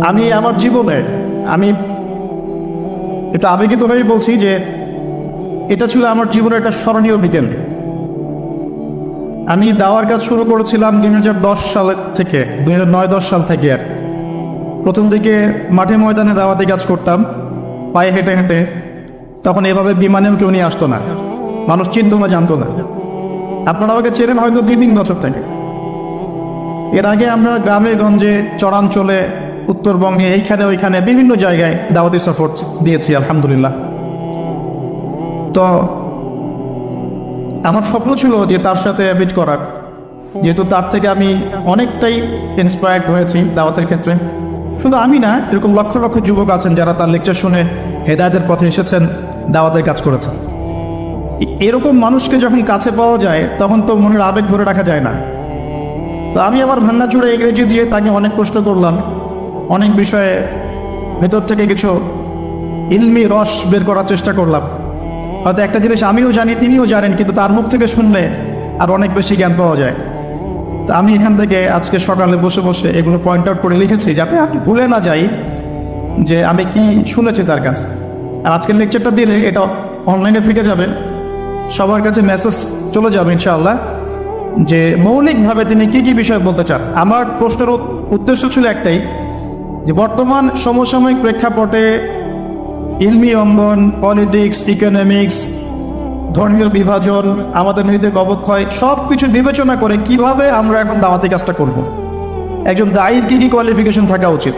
আমি আমার জীবনে আমি এটা আবেগিতভাবেই বলছি যে এটা ছিল আমার জীবনের একটা স্মরণীয় বিকেল। আমি দাওয়ার কাজ শুরু করেছিলাম 2010 সালের থেকে, 2009-10 সাল থেকে। আর প্রথম দিকে মাঠে ময়দানে দাওয়াতি কাজ করতাম, পায়ে হেঁটে হেঁটে। তখন এভাবে বিমানেও কেউ নিয়ে আসতো না, মানুষ চিনত না, জানতো না। আপনারা আমাকে চেনেন হয়তো 2-3 বছর থেকে। এর আগে আমরা গ্রামে গঞ্জে, চরাঞ্চলে, উত্তরবঙ্গে, এইখানে ওইখানে বিভিন্ন জায়গায় দাওয়াতি সফর দিয়েছি আলহামদুলিল্লাহ। তো আমার স্বপ্ন ছিল যে তার সাথে মিট করার, যেহেতু তার থেকে আমি অনেকটাই ইন্সপায়ার্ড হয়েছি দাওয়াতের ক্ষেত্রে। শুধু আমি না, এরকম লক্ষ লক্ষ যুবক আছেন যারা তার লেকচার শুনে হেদায়েতের পথে এসেছেন, দাওয়াতের কাজ করেছেন। এরকম মানুষকে যখন কাছে পাওয়া যায় তখন তো মনের আবেগ ধরে রাখা যায় না। তো আমি আমার ভাঙাচোরা ইংরেজি দিয়ে তাকে অনেক প্রশ্ন করলাম, অনেক বিষয়ে ভেতর থেকে কিছু ইলমি রস বের করার চেষ্টা করলাম। হয়তো একটা জিনিস আমিও জানি, তিনিও জানেন, কিন্তু তার মুখ থেকে শুনলে আর অনেক বেশি জ্ঞান পাওয়া যায়। তো আমি এখান থেকে আজকে সকালে বসে বসে এগুলো পয়েন্ট আউট করে লিখেছি, যাতে আপনি ভুলে না যাই যে আমি কি শুনেছি তার কাছে। আর আজকের লেকচারটা দিলে এটা অনলাইনে থেকে যাবে, সবার কাছে মেসেজ চলে যাবে ইনশাআল্লাহ, যে মৌলিকভাবে তিনি কি কি বিষয় বলতে চান। আমার প্রশ্নের উদ্দেশ্য ছিল একটাই, যে বর্তমান সমসাময়িক প্রেক্ষাপটে ইলমি অঙ্গন, পলিটিক্স, ইকোনমিক্স, ধর্মীয় বিভাজন, আমাদের নৈতিক অবক্ষয় সব কিছু বিবেচনা করে কিভাবে আমরা এখন দাওয়াতি কাজটা করব। একজন দায়ীর কী কী কোয়ালিফিকেশন থাকা উচিত,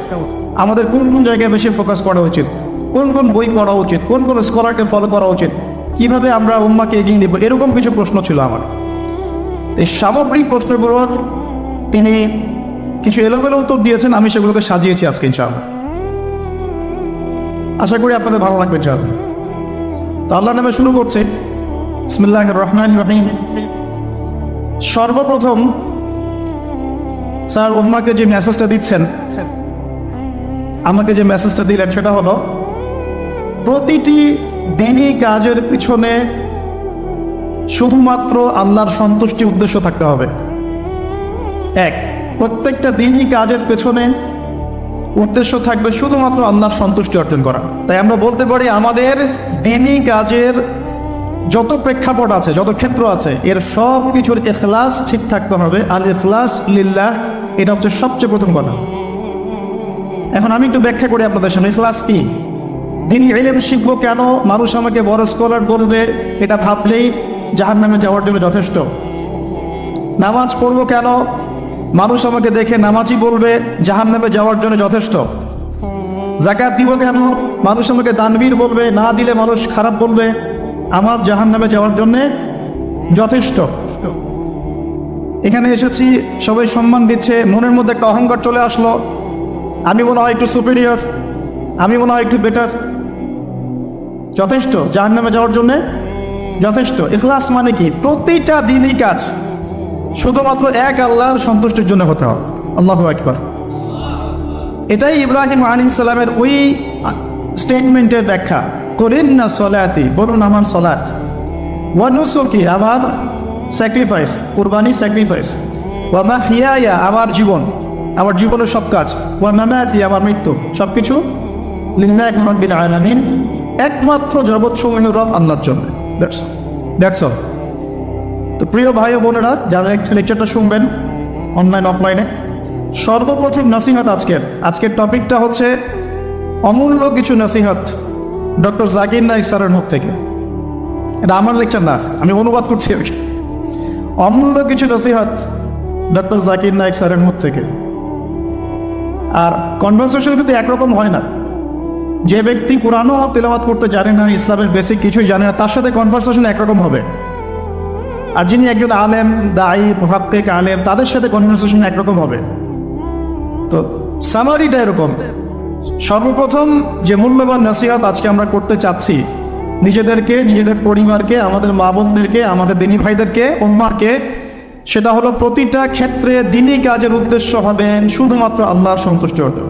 আমাদের কোন কোন জায়গায় বেশি ফোকাস করা উচিত, কোন কোন বই পড়া উচিত, কোন কোন স্কলারকে ফলো করা উচিত, কিভাবে আমরা উম্মাকে এগিয়ে নেব, এরকম কিছু প্রশ্ন ছিল আমার। এই সামগ্রিক প্রশ্নগুলোর তিনি কিছু এলোমেলো উত্তর দিয়েছেন, আমি সেগুলোকে সাজিয়েছি আজকে ইনশাআল্লাহ। আশা করি আপনাদের ভালো লাগবে ইনশাআল্লাহ। তো আল্লাহর নামে শুরু করছে, বিসমিল্লাহির রহমানির রহিম। সর্বপ্রথম স্যার উম্মাকে যে মেসেজটা দিচ্ছেন, আমাকে যে মেসেজটা দিলেন, সেটা হলো প্রতিটি দিনই কাজের পিছনে শুধুমাত্র আল্লাহর সন্তুষ্টি উদ্দেশ্য থাকতে হবে। প্রত্যেকটা দিনই কাজের পেছনে উদ্দেশ্য থাকবে শুধুমাত্র আল্লাহর সন্তুষ্টি অর্জন করা। তাই আমরা বলতে পারি আমাদের দিনই কাজের যত প্রেক্ষাপট আছে, যত ক্ষেত্র আছে, এর সব কিছুর ইখলাস ঠিক থাকতে হবে। আল ইখলাস লিল্লাহ, এটা হচ্ছে সবচেয়ে প্রথম কথা। এখন আমি একটু ব্যাখ্যা করি আপনাদের সামনে ইখলাস কি। দিনই ইলম শিখবো কেন, মানুষ আমাকে বড় স্কলার বলবে, এটা ভাবলেই জাহান্নামে যাওয়ার জন্য যথেষ্ট। নামাজ পড়বো কেন, মানুষ আমাকে দেখে নামাজি বলবে, জাহান্নামে যাওয়ার জন্য যথেষ্ট। যাকাত দিব কেন, মানুষ আমাকে দানবীর বলবে, না দিলে মানুষ খারাপ বলবে, আমার জাহান্নামে যাওয়ার জন্যে যথেষ্ট। এখানে এসেছি, সবাই সম্মান দিচ্ছে, মনের মধ্যে একটা অহংকার চলে আসলো, আমি মনে হয় একটু সুপিরিয়র, আমি মনে হয় একটু বেটার, যথেষ্ট জাহান্নামে যাওয়ার জন্যে যথেষ্ট। ইখলাস মানে কি? প্রতিটা দিনই কাজ শুধুমাত্র এক আল্লাহর সন্তুষ্টির জন্য হতে হবে। আল্লাহু আকবার। এটাই ইব্রাহিম আলাইহিস সালামের ওই স্টেটমেন্টের ব্যাখ্যা। করিন না সলাতি, বলুন আমার সলাত, ওয়া নুসুকি, আমার স্যাক্রিফাইস, কুরবানি স্যাক্রিফাইস, ওয়া মাহইয়ায়া, আমার জীবন, আমার জীবনের সব কাজ, ওয়া মামাতি, আমার মৃত্যু, সব কিছু লিল্লাহি রাব্বিল আলামিন, একমাত্র জগৎসমূহের রব আল্লাহর জন্য। That's all. তো প্রিয় ভাই ও বোনেরা, যারা লেকচারটা শুনবেন অনলাইন অফলাইনে, সর্বপ্রথম নসিহত আজকের টপিকটা হচ্ছে অমূল্য কিছু নসিহত ডক্টর জাকির নায়েক স্যারের মুখ থেকে। এটা আমার লেকচার না, আমি অনুবাদ করছি। অমূল্য কিছু নসিহত ডক্টর জাকির নায়েক স্যারের মুখ থেকে। আর কনভারসেশন কিন্তু একরকম হয় না। যে ব্যক্তি কোরআনও তেলাওয়াত করতে জানে না, ইসলামের বেসিক কিছুই জানে না, তার সাথে কনভারসেশন একরকম হবে। আর যিনি একজন আলেম, দায়ী, মুহাক্কিক আলেম, তাদের সাথে কনভারসেশন একরকম হবে। তো সামারিটা এরকম। সর্বপ্রথম যে মূল্যবান নসিহত আজকে আমরা করতে চাচ্ছি নিজেদেরকে, নিজেদের পরিবারকে, আমাদের মা বোনদেরকে, আমাদের দিনী ভাইদেরকে, উম্মাহকে, সেটা হলো প্রতিটা ক্ষেত্রে দিনী কাজের উদ্দেশ্য হবে শুধুমাত্র আল্লাহর সন্তুষ্টি অর্জন।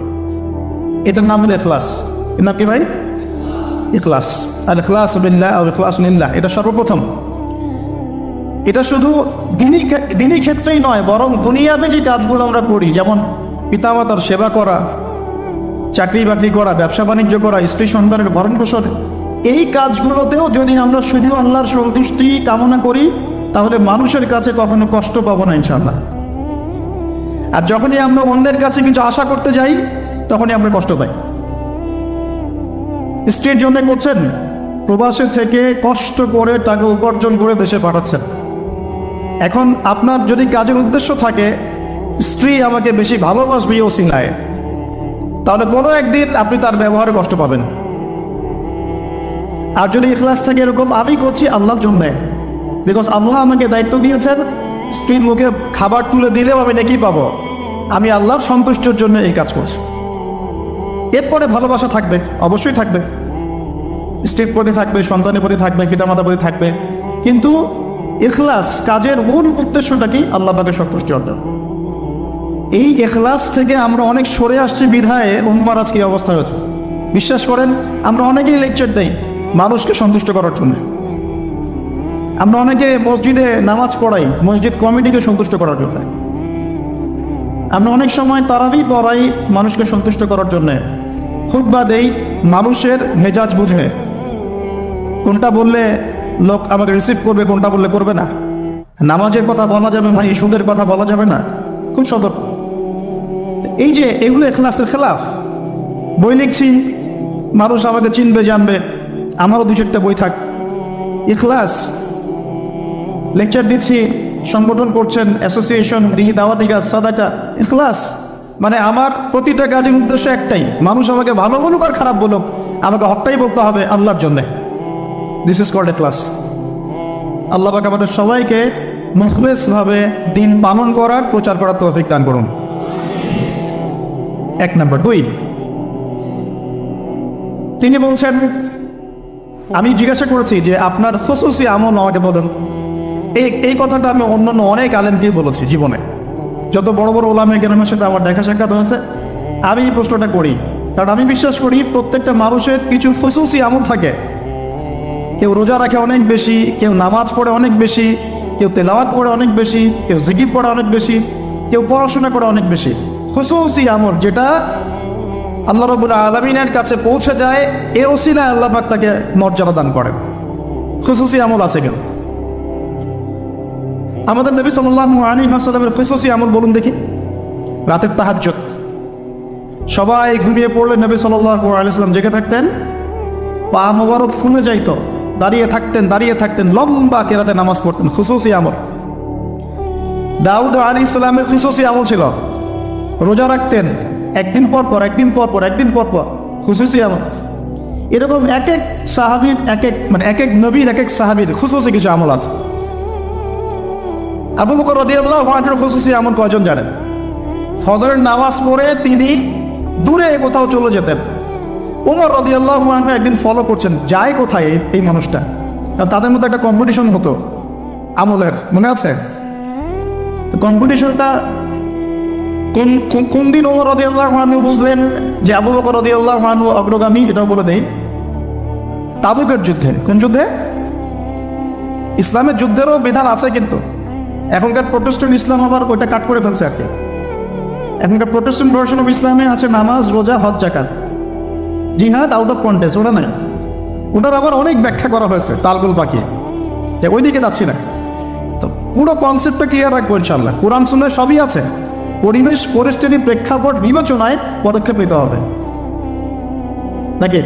এটার নাম হলো ইখলাস। এর নাম কি ভাই? ইখলাস। আর ইখলাস বিল্লাহ আর ইখলাস লিল্লাহ, এটা সর্বপ্রথম। এটা শুধু দিনী ক্ষেত্রেই নয়, বরং দুনিয়াতে যে কাজগুলো আমরা করি, যেমন পিতামাতার সেবা করা, চাকরি বাকরি করা, ব্যবসা বাণিজ্য করা, স্ত্রী সন্তানের ভরণ পোষণ, এই কাজগুলোতেও যদি আমরা শুধু আল্লাহর সন্তুষ্টি কামনা করি তাহলে মানুষের কাছে কখনো কষ্ট পাবো না ইনশাআল্লাহ। আর যখনই আমরা অন্যের কাছে কিছু আশা করতে যাই তখনই আমরা কষ্ট পাই। স্ত্রীর জন্য করছেন, প্রবাসে থেকে কষ্ট করে টাকা উপার্জন করে দেশে পাঠাচ্ছেন। এখন আপনার যদি কাজের উদ্দেশ্য থাকে স্ত্রী আমাকে বেশি ভালোবাসবে ওসিলায়, তাহলে কোনো একদিন আপনি তার ব্যবহারে কষ্ট পাবেন। আর যদি ইখলাস থাকে এরকম আমি করছি আল্লাহর জন্যে, বিকজ আল্লাহ আমাকে দায়িত্ব দিয়েছেন স্ত্রীর মুখে খাবার তুলে দিলেও আমি নেকি পাবো, আমি আল্লাহর সন্তুষ্টির জন্য এই কাজ করছি। এরপরে ভালোবাসা থাকবে, অবশ্যই থাকবে, স্ত্রীর প্রতি থাকবে, সন্তানের প্রতি থাকবে, পিতামাতার প্রতি থাকবে, কিন্তু ইখলাস কাজের মূল উদ্দেশ্যটা কি? আল্লাহ পাকের সন্তুষ্টি অর্জন। এই ইখলাস থেকে আমরা অনেক সরে আসছি বিধায় উম্মার আজ কি অবস্থা হয়েছে। বিশ্বাস করেন আমরা অনেকেই লেকচার দেই মানুষকে সন্তুষ্ট করার জন্য, আমরা অনেকে মসজিদে নামাজ পড়াই মসজিদ কমিটিকে সন্তুষ্ট করার জন্য, আমরা অনেক সময় তারাবি পড়াই মানুষকে সন্তুষ্ট করার জন্য, খুতবা দেই মানুষের মেজাজ বুঝে, কোনটা বললে লোক আমাকে রিসিভ করবে, কোনটা বললে করবে না। নামাজের কথা বলা যাবে ভাই, সুদের কথা বলা যাবে না, খুব সতর্ক। এই যে এগুলো ইখলাসের খেলাফ। বই লিখছি মানুষ আমাকে চিনবে জানবে, আমারও দু চারটা বই থাক, ইখলাস। লেকচার দিচ্ছি, সংগঠন করছেন, অ্যাসোসিয়েশন, দাওয়াতিকা, সাদাকা, ইখলাস। মানে আমার প্রতিটা কাজের উদ্দেশ্য একটাই, মানুষ আমাকে ভালো বলুক আর খারাপ বলুক, আমাকে হকটাই বলতে হবে আল্লাহর জন্যে। দিস ইজ কল্ড ইখলাস। আল্লাহ পাক আমাদের সবাইকে মুখলিসভাবে দিন পালন করার, প্রচার করার তৌফিক দান করুন। 1 নম্বর। 2, তিনি বলছেন, আমি জিজ্ঞাসা করেছি যে আপনার খুসুসি আমল আমাকে বলেন। এই কথাটা আমি অন্যান্য অনেক আলেমকে বলেছি জীবনে, যত বড় বড় ওলামায়ে কেরামের সাথে আমার দেখা সাক্ষাৎ হয়েছে, আমি এই প্রশ্নটা করি, কারণ আমি বিশ্বাস করি প্রত্যেকটা মানুষের কিছু খুসুসি আমল থাকে। কেউ রোজা রাখে অনেক বেশি, কেউ নামাজ পড়ে অনেক বেশি, কেউ তেলাওয়াত পড়ে অনেক বেশি, কেউ জিকির পড়ে অনেক বেশি, কেউ পড়াশোনা করে অনেক বেশি। খুসুসি আমল যেটা আল্লাহ রাব্বুল আলামিনের কাছে পৌঁছে যায়, এর ওসিলায় আল্লাহ পাক তাকে মর্যাদা দান করেন। খুসুসি আমল আছে কেন? আমাদের নবী সাল্লাল্লাহু আলাইহি ওয়াসাল্লামের খুসুসি আমল বলুন দেখি। রাতের তাহাজ্জুদ, সবাই ঘুমিয়ে পড়লে নবী সাল্লাল্লাহু আলাইহি ওয়াসাল্লাম জেগে থাকতেন, পা মোবারক ফুলে যাইতো, দাঁড়িয়ে থাকতেন, লম্বা কেরাতে নামাজ পড়তেন। খুসুসি আমল। দাউদ আলাইহিস সালামের খুসুসি আমল ছিল রোজা রাখতেন, একদিন পর পর, খুসুসি আমল। এরকম এক এক সাহাবীর এক এক নবীর এক এক সাহাবীর খুসুসি কিছু আমল আছে। আবু বকর রাদিয়াল্লাহু আনহুর খুসুসি আমল কয়জন জানেন? ফজরের নামাজ পড়ে তিনি দূরে কোথাও চলে যেতেন। ওমর রাদিয়াল্লাহু আনহু একদিন ফলো করছেন, যায় কোথায় এই মানুষটা। তাদের মধ্যে একটা কম্পিটিশন হতো আমলের, মনে আছে? কম্পিটিশনটা কোন দিন ওমর রাদিয়াল্লাহু আনহু বুঝলেন যে আবু বকর রাদিয়াল্লাহু আনহু অগ্রগামী, এটাও বলে দেই। তাবুকের যুদ্ধে। কোন যুদ্ধে? ইসলামের যুদ্ধেরও বিধান আছে, কিন্তু এখনকার প্রোটেস্ট্যান্ট ইসলাম আবার ওইটা কাট করে ফেলছে আর কি। এখনকার প্রোটেস্ট্যান্ট ভার্সন অফ ইসলামে আছে নামাজ, রোজা, হজ, যাকাত, জিহাদ আউট অফ কন্টেক্সট, ওটা নাই। ওটার আবার অনেক ব্যাখ্যা করা হয়েছে তালগুল পাখি, যে ওই দিকে যাচ্ছি না। তো পুরো কনসেপ্টটা ক্লিয়ার রাখবো ইনশাল্লাহ। কোরআন সুন্নাহ সবই আছে, পরিবেশ পরিস্থিতি প্রেক্ষাপট বিবেচনায় পদক্ষেপ নিতে হবে। নাকি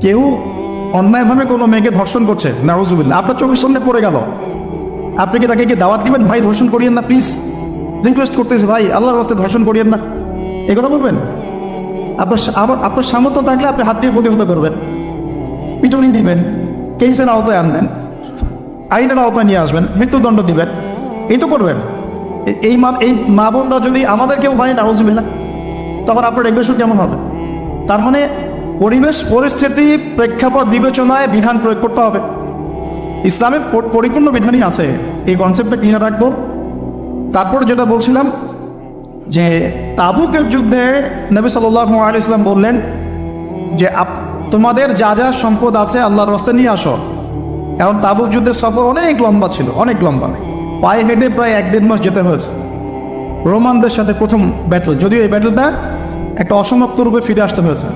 কেউ অন্যায়ভাবে কোনো মেয়েকে ধর্ষণ করছে, নাউজুবিল্লাহ, আপনার চোখের সামনে পড়ে গেল, আপনি কি তাকে কি দাওয়াত দিবেন? ভাই ধর্ষণ করিয়েন না প্লিজ, রিকোয়েস্ট করতেছি ভাই, আল্লাহর রাস্তায় ধর্ষণ করিয়েন না, এ কথা বলবেন? আপনার সামর্থ্য থাকলে আপনি হাত দিয়ে প্রতিহত করবেন, পিটুনি দিবেন, কেসের আওতায় আনবেন, আইনের আওতায় নিয়ে আসবেন, মৃত্যুদণ্ড দিবেন, এই তো করবেন। এই মা বোনরা যদি আমাদের কেউ হয় নাউজুবিল্লাহ, তখন আপনার রেগুলেশন কেমন হবে? তার মানে পরিবেশ পরিস্থিতি প্রেক্ষাপট বিবেচনায় বিধান প্রয়োগ করতে হবে। ইসলামে পরিপূর্ণ বিধানই আছে, এই কনসেপ্টটা ক্লিয়ার রাখবো। তারপর যেটা বলছিলাম যে তাবুকের যুদ্ধে নবী সাল্লাল্লাহু আলাইহি ওয়াসাল্লাম বললেন যে তোমাদের যা যা সম্পদ আছে আল্লাহর রাস্তায় নিয়ে আসো, কারণ তাবুক যুদ্ধের সফর অনেক লম্বা ছিল, অনেক লম্বা, পায়ে হেঁটে প্রায় 1-1.5 মাস যেতে হয়েছে। রোমানদের সাথে প্রথম ব্যাটল, যদিও এই ব্যাটলটা একটা অসমাপ্ত রূপে ফিরে আসতে হয়েছে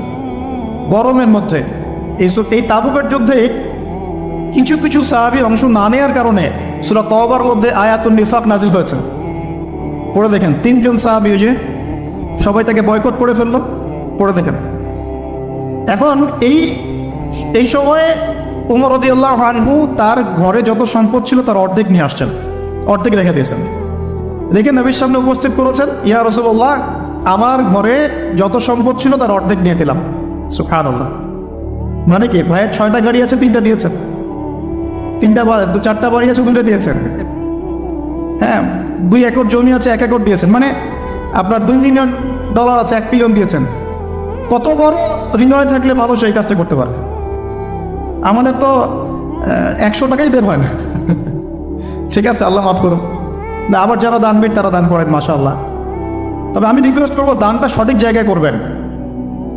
গরমের মধ্যে। এই তাবুকের যুদ্ধে কিছু কিছু সাহাবী অংশ না নেওয়ার কারণে সূরা তওবার মধ্যে আয়াতুন নিফাক নাজিল হয়েছে। পড়ে দেখেন, 3 জন সাহাবী যে সবাই তাকে বয়কট করে ফেললো, পড়ে দেখেন। এখন এই সময়ে উমর রাদিয়াল্লাহু আনহু তার ঘরে যত সম্পদ ছিল তার অর্ধেক নিয়ে আসছেন, অর্ধেক রেখে দিয়েছেন, রেখে নবীর সামনে উপস্থিত করেছেন, ইয়া রাসূলুল্লাহ আমার ঘরে যত সম্পদ ছিল তার অর্ধেক নিয়ে দিলাম। সুবহানাল্লাহ। মানে কি, ভাইয়ের 6টা গাড়ি আছে, 3টা দিয়েছেন, 4টা বাড়ি আছে, 2টা দিয়েছেন, হ্যাঁ 2 একর জমি আছে, 1 একর দিয়েছেন, মানে আপনার $2 মিলিয়ন আছে, 1 বিলিয়ন দিয়েছেন। কত বড় হৃদয় থাকলে মানুষ এই কাজটা করতে পারে? আমাদের তো 100 টাকাই বের হয় না। ঠিক আছে, আল্লাহ মাফ করুন। না, আবার যারা দানবীর তারা দান করেন, মাশাআল্লাহ। তবে আমি রিকোয়েস্ট করবো, দানটা সঠিক জায়গায় করবেন,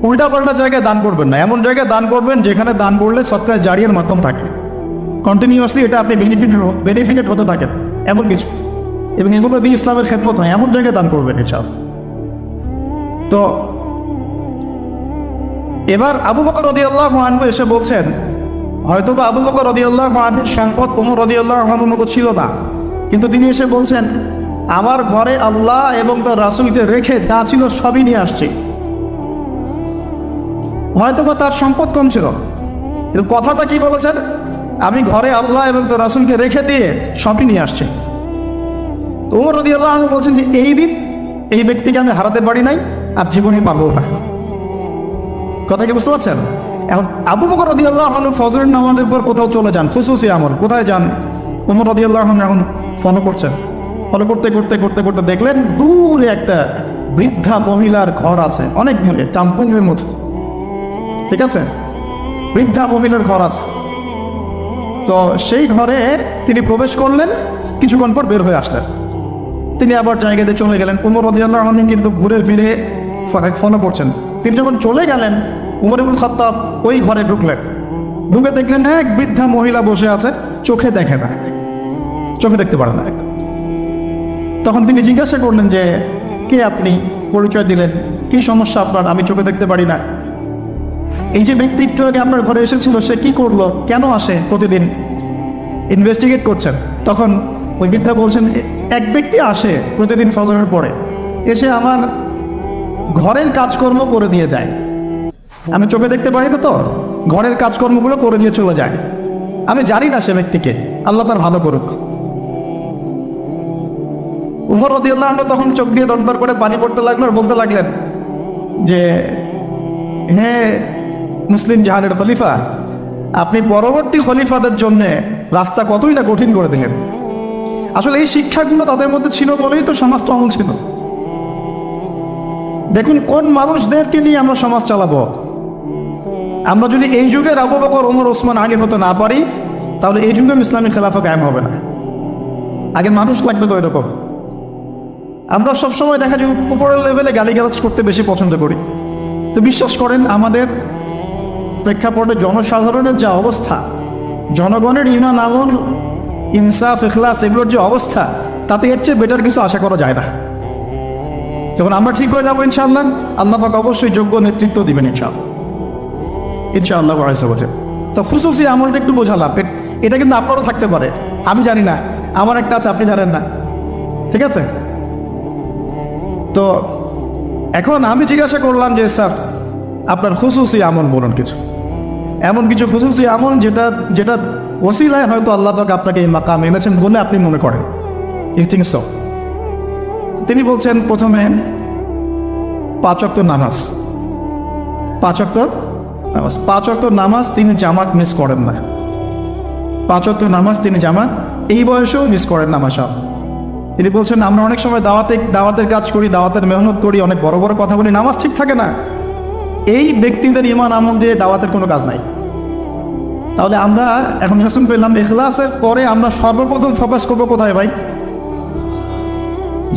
উল্টা পাল্টা জায়গায় দান করবেন না। এমন জায়গায় দান করবেন যেখানে দান করলে সৎকার জারিয়ার মাধ্যম থাকে, কন্টিনিউয়াসলি এটা আপনি বেনিফিটেড হতে থাকেন, এমন কিছু, এবং এগুলো দিয়ে ইসলামের খেদমত হয়, এমন জায়গায় দান করবেন ইনশাআল্লাহ। তো এবার আবু বকর রাদিয়াল্লাহু আনহু এসে বলছেন, হয়তোবা আবু বকর রাদিয়াল্লাহু আনহুর সম্পদ ওমর রাদিয়াল্লাহু আনহুর মতো ছিল না, কিন্তু তিনি এসে বলছেন আমার ঘরে আল্লাহ এবং তার রাসূলকে রেখে যা ছিল সবই নিয়ে আসছি। হয়তোবা তার সম্পদ কম ছিল, কিন্তু কথাটা কি বলেছেন, আমি ঘরে আল্লাহ এবং তার রাসূলকে রেখে দিয়ে সবই নিয়ে আসছি। ওমর রাদিয়াল্লাহু আনহু বলছেন যে এই দিন এই ব্যক্তিকে আমি হারাতে পারি নাই, আর জীবনে পারবো না। কথা কি বুঝতে পারছেন? এখন আবু বকর রাদিয়াল্লাহু আনহু ফজরের নামাজের পর কোথাও চলে যান, খুসুসি আমল, কোথায় যান? ওমর রাদিয়াল্লাহু আনহু এখন ফলো করছেন, ফলো করতে করতে করতে করতে দেখলেন দূরে একটা বৃদ্ধা মহিলার ঘর আছে, অনেক দূরে, কাম্পনের মতো, ঠিক আছে, বৃদ্ধা মহিলার ঘর আছে। তো সেই ঘরে তিনি প্রবেশ করলেন, কিছুক্ষণ পর বের হয়ে আসলেন, তিনি আবার জায়গাতে চলে গেলেন। ওমর রাদিয়াল্লাহু আনহু কিন্তু ঘুরে ফিরে ফলো করছেন। তিনি যখন চলে গেলেন, উমর ইবনে খাত্তাব ওই ঘরে ঢুকলেন, ঢুকে দেখলেন এক বৃদ্ধা মহিলা বসে আছে, চোখে দেখে না, চোখে দেখতে পারে না। তখন তিনি জিজ্ঞাসা করলেন যে কে আপনি, পরিচয় দিলেন, কি সমস্যা আপনার, আমি চোখে দেখতে পারি না। এই যে ব্যক্তি একটু আগে আপনার ঘরে এসেছিল সে কি করলো, কেন আসে প্রতিদিন, ইনভেস্টিগেট করছেন। তখন ওই বৃদ্ধা বলছেন এক ব্যক্তি আসে প্রতিদিন ফজরের পরে, এসে আমার ঘরের কাজকর্ম করে দিয়ে যায়, আমি চোখে দেখতে পারি না, তো ঘরের কাজকর্মগুলো করে দিয়ে চলে যায়, আমি জানি না সে ব্যক্তিকে, আল্লাহ তার ভালো করুক। উমর রাদিয়াল্লাহু আনহু তখন চোখ দিয়ে দরদর করে পানি পড়তে লাগলো, আর বলতে লাগলেন যে হে মুসলিম জাহানের খলিফা, আপনি পরবর্তী খলিফাদের জন্য রাস্তা কতই না কঠিন করে দিলেন। আসলে এই শিক্ষাগুলো তাদের মধ্যে ছিল বলেই তো সমাজটা অমল ছিল। দেখুন কোন মানুষদেরকে নিয়ে আমরা সমাজ চালাবো। আমরা যদি এই যুগের আবু বকর, ওমর, ওসমান, আলী হতে না পারি, তাহলে এই যুগে ইসলামী খেলাফা কায়েম হবে না। আগে মানুষ লাগবে তো এরকম। আমরা সবসময় দেখা যায় উপরের লেভেলে গালিগালাজ করতে বেশি পছন্দ করি, তো বিশ্বাস করেন আমাদের প্রেক্ষাপটে জনসাধারণের যে অবস্থা, জনগণের ঈমান, আমল, ইনসাফ, ইখলাস এগুলোর যে অবস্থা, তাতে এর চেয়ে বেটার কিছু আশা করা যায় না। যখন আমরা ঠিক হয়ে যাবো ইনশাআল্লাহ, আল্লাহ পাক অবশ্যই যোগ্য নেতৃত্ব দিবেন ইনশাআল্লাহ, ইনশাআল্লাহ। তো খুসুসি আমলটা একটু বোঝালাম, এটা কিন্তু আপনারও থাকতে পারে, আমি জানি না, আমার একটা আছে আপনি জানেন না, ঠিক আছে। তো এখন আমি জিজ্ঞাসা করলাম যে স্যার আপনার খুসুসি আমল বলুন, কিছু এমন কিছু খুসুসি আমল যেটা ওসিলায় হয়তো আল্লাহ পাক আপনাকে এই মাকাম এনেছেন বলে আপনি মনে করেন, ইউ থিংক সো। তিনি বলছেন প্রথমে 5 ওয়াক্ত নামাজ, 5 ওয়াক্ত নামাজ, 5 ওয়াক্ত নামাজ তিনি জামাত মিস করেন না, 5 ওয়াক্ত নামাজ তিনি জামাত এই বয়সেও মিস করেন না, মাশাআল্লাহ। তিনি বলছেন আমরা অনেক সময় দাওয়াতের কাজ করি, দাওয়াতের মেহনত করি, অনেক বড় বড় কথা বলি, নামাজ ঠিক থাকে না। এই ব্যক্তিদের ঈমান আমল দিয়ে দাওয়াতের কোনো কাজ নাই। তাহলে আমরা এখন লেসন পেলাম, ইখলাসের পরে আমরা সর্বপ্রথম ফোকাস করবো কোথায় ভাই?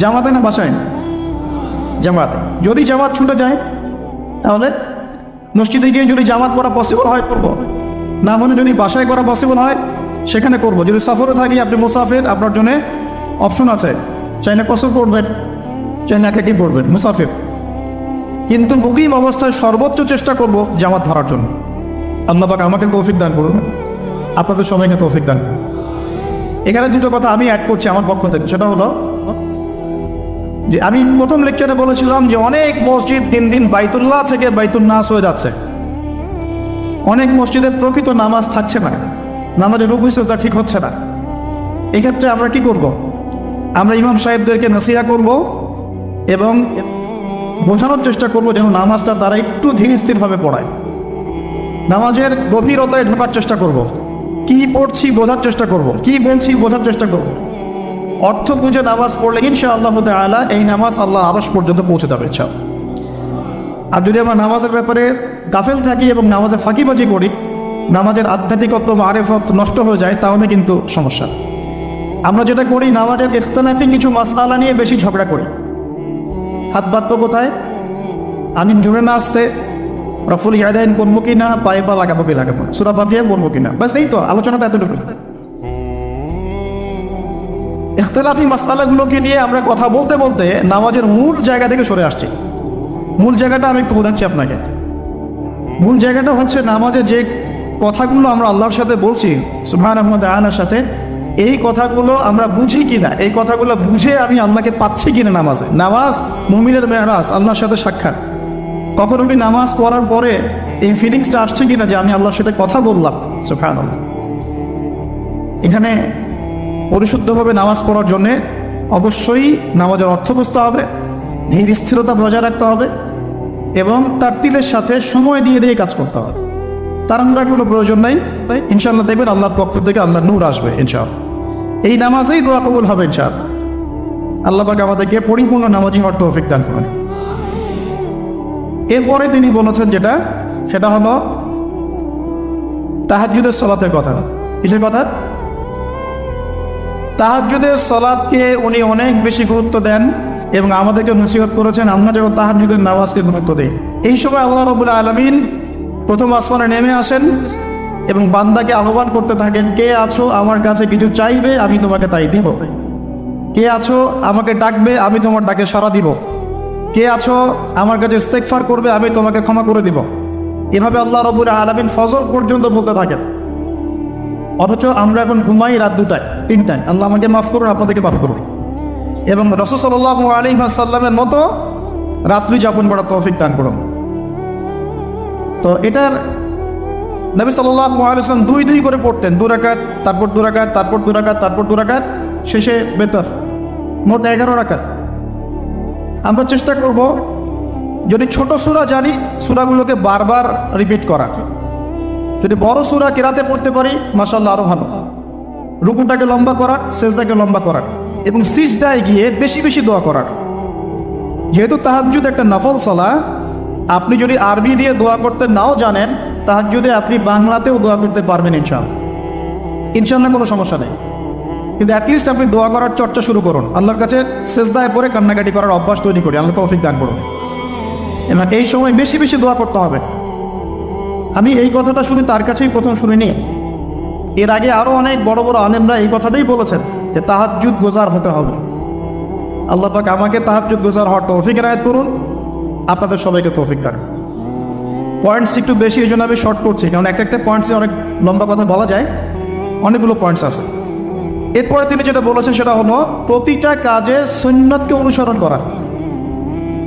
জামাতে না বাসায়? জামাতে। যদি জামাত ছুটে যায় তাহলে মসজিদে গিয়ে যদি জামাত করা পসিবল হয় করবো, না মানে যদি বাসায় করা পসিবল হয় সেখানে করব। যদি সফরে থাকি, আপনি মুসাফির, আপনার জন্য অপশন আছে, চাই না কসর পড়বেন, চাই না একাকি পড়বেন, মুসাফির। কিন্তু মুকিম অবস্থায় সর্বোচ্চ চেষ্টা করব জামাত ধরার জন্য। আল্লাহ পাক আমাকে তৌফিক দান করুন, আপনাদের সবাইকে তৌফিক দান করুন। এখানে দুটো কথা আমি অ্যাড করছি আমার পক্ষ থেকে, সেটা হলো যে আমি প্রথম লেকচারে বলেছিলাম যে অনেক মসজিদ দিন দিন বাইতুল্লাহ থেকে বাইতুল নাস হয়ে যাচ্ছে। অনেক মসজিদে প্রকৃত নামাজ থাকছে না, নামাজের রুকু সিজদা ঠিক হচ্ছে না। এক্ষেত্রে আমরা কি করব? আমরা ইমাম সাহেবদেরকে নসিহা করব এবং বোঝানোর চেষ্টা করব যেন নামাজটা তারা একটু ধীর স্থিরভাবে পড়ায়। নামাজের গভীরতায় ঢোকার চেষ্টা করব, কি পড়ছি বোঝার চেষ্টা করব, কি বলছি বোঝার চেষ্টা করব। অর্থ বুঝে নামাজ পড়লে ইনশাআল্লাহ তাআলা এই নামাজ আল্লাহর আরশ পর্যন্ত পৌঁছে যাবে ইনশাআল্লাহ। আর যদি আমরা নামাজের ব্যাপারে গাফেল থাকি এবং নামাজে ফাঁকিবাজি করি, নামাজের আধ্যাত্মিকত্ব মারেফত নষ্ট হয়ে যায়, তাহলে কিন্তু সমস্যা। আমরা যেটা করি, নামাজের ইখতিলাফি কিছু মাসআলা নিয়ে বেশি ঝগড়া করি। হাত বাঁধবো কোথায়, আমি জোরে না আসতে রফুল ইয়াদাইন করবো কি না, পায়ে পা লাগাবো কি লাগাবো, সূরা ফাতিহা বলবো কি না, বাস এই তো আলোচনাটা এতটুকু। ইখতিলাফি মাসআলাগুলোকে নিয়ে আমরা কথা বলতে বলতে নামাজের মূল জায়গা থেকে সরে আসছি। মূল জায়গাটা আমি একটু বোঝাচ্ছি আপনাকে। মূল জায়গাটা হচ্ছে নামাজে যে কথাগুলো আমরা আল্লাহর সাথে বলছি, সুবহানাহু ওয়া তাআলার সাথে, এই কথাগুলো আমরা বুঝি কিনা, এই কথাগুলো বুঝে আমি আল্লাহকে পাচ্ছি কিনা নামাজে। নামাজ মুমিনের মেরাজ, আল্লাহর সাথে সাক্ষাৎ। কখনো কি নামাজ পড়ার পরে এই ফিলিংসটা আসছে কিনা যে আমি আল্লাহর সাথে কথা বললাম? সুবহানাল্লাহ। এখানে পরিশুদ্ধভাবে নামাজ পড়ার জন্যে অবশ্যই নামাজের অর্থ বুঝতে হবে, ধীর স্থিরতা বজায় রাখতে হবে এবং তার তিলের সাথে সময় দিয়ে দিয়ে কাজ করতে হবে। তার আমরা কোনো প্রয়োজন নাই। ইনশাআল্লাহ দেখবেন আল্লাহর পক্ষ থেকে আল্লাহর নূর আসবে ইনশাআল্লাহ। এই নামাজেই দোয়া কবুল হবে ইনশাআল্লাহ। আল্লাহ পাক আমাদেরকে পরিপূর্ণ নামাজি হওয়ার তৌফিক দান করেন। এরপরে তিনি বলেছেন যেটা, সেটা হলো তাহাজ্জুদের সালাতের কথা। কিসের কথা? তাহাজ্জুদের সালাতকে উনি অনেক বেশি গুরুত্ব দেন এবং আমাদেরকে নসিহত করেছেন আমরা যেন তাহাজ্জুদের নামাজকে গুরুত্ব দিই। এই সময় আল্লাহ রাব্বুল আলামিন প্রথম আসমানে নেমে আসেন এবং বান্দাকে আহ্বান করতে থাকেন, কে আছো আমার কাছে কিছু চাইবে, আমি তোমাকে তাই দিব। কে আছো আমাকে ডাকবে, আমি তোমার ডাকে সাড়া দিব। কে আছো আমার কাছে ইস্তেগফার করবে, আমি তোমাকে ক্ষমা করে দিব। এভাবে আল্লাহ রাব্বুল আলামিন ফজর পর্যন্ত বলতে থাকেন। অথচ আমরা এখন ঘুমাই রাত 2টায় 3টায়। আল্লাহ আমাকে মাফ করুন, আপনাদেরকে মাফ করুন। এবং রাসূল সাল্লাল্লাহু আলাইহি ওয়াসাল্লামের মতো রাত্রি যাপন করার তৌফিক দান করুন। তো এটার নবী সাল্লাল্লাহু আলাইহি ওয়াসাল্লাম 2 করে পড়তেন, 2 রাকাত, তারপর 2 রাকাত, তারপর 2 রাকাত, তারপর 2 রাকাত, শেষে বেতর, মোট 11 রাকাত। আমরা চেষ্টা করব যদি ছোট সূরা জানি সূরাগুলোকে বারবার রিপিট করা। যদি বড় সূরা কিরাতে পড়তে পারি মাশাআল্লাহ আরো ভালো। রুকুটাকে লম্বা করার, সিজদাকে লম্বা করার এবং সিজদায় গিয়ে বেশি বেশি দোয়া করার। যেহেতু তাহাজ্জুদ একটা নফল সালাত, আপনি যদি আরবি দিয়ে দোয়া করতে নাও জানেন, তাহাজ্জুদে আপনি বাংলাতেও দোয়া করতে পারবেন ইনশাআল্লাহ। ইনশাআল্লাহ কোনো সমস্যা নেই। কিন্তু অ্যাটলিস্ট আপনি দোয়া করার চর্চা শুরু করুন, আল্লাহর কাছে সিজদায় পড়ে কান্নাকাটি করার অভ্যাস তৈরি করি। আল্লাহ তৌফিক দান করুন। এবং এই সময় বেশি বেশি দোয়া করতে হবে। আমি এই কথাটা শুধু তার কাছেই প্রথম শুনিনি, এর আগে আরও অনেক বড় বড় আলেমরা এই কথাটাই বলেছেন যে তাহাজ্জুদ গুজার হতে হবে। আল্লাহ পাক আমাকে তাহাজ্জুদ গুজার হওয়ার তৌফিক এনায়েত করুন, আপনাদের সবাইকে তৌফিক দান। পয়েন্টস একটু বেশি, এই জন্য আমি শর্ট করছি, কারণ একটা পয়েন্টসে অনেক লম্বা কথা বলা যায়, অনেকগুলো পয়েন্টস আছে। এরপরে তিনি যেটা বলেছেন সেটা হলো প্রতিটা কাজে সুন্নাতকে অনুসরণ করা।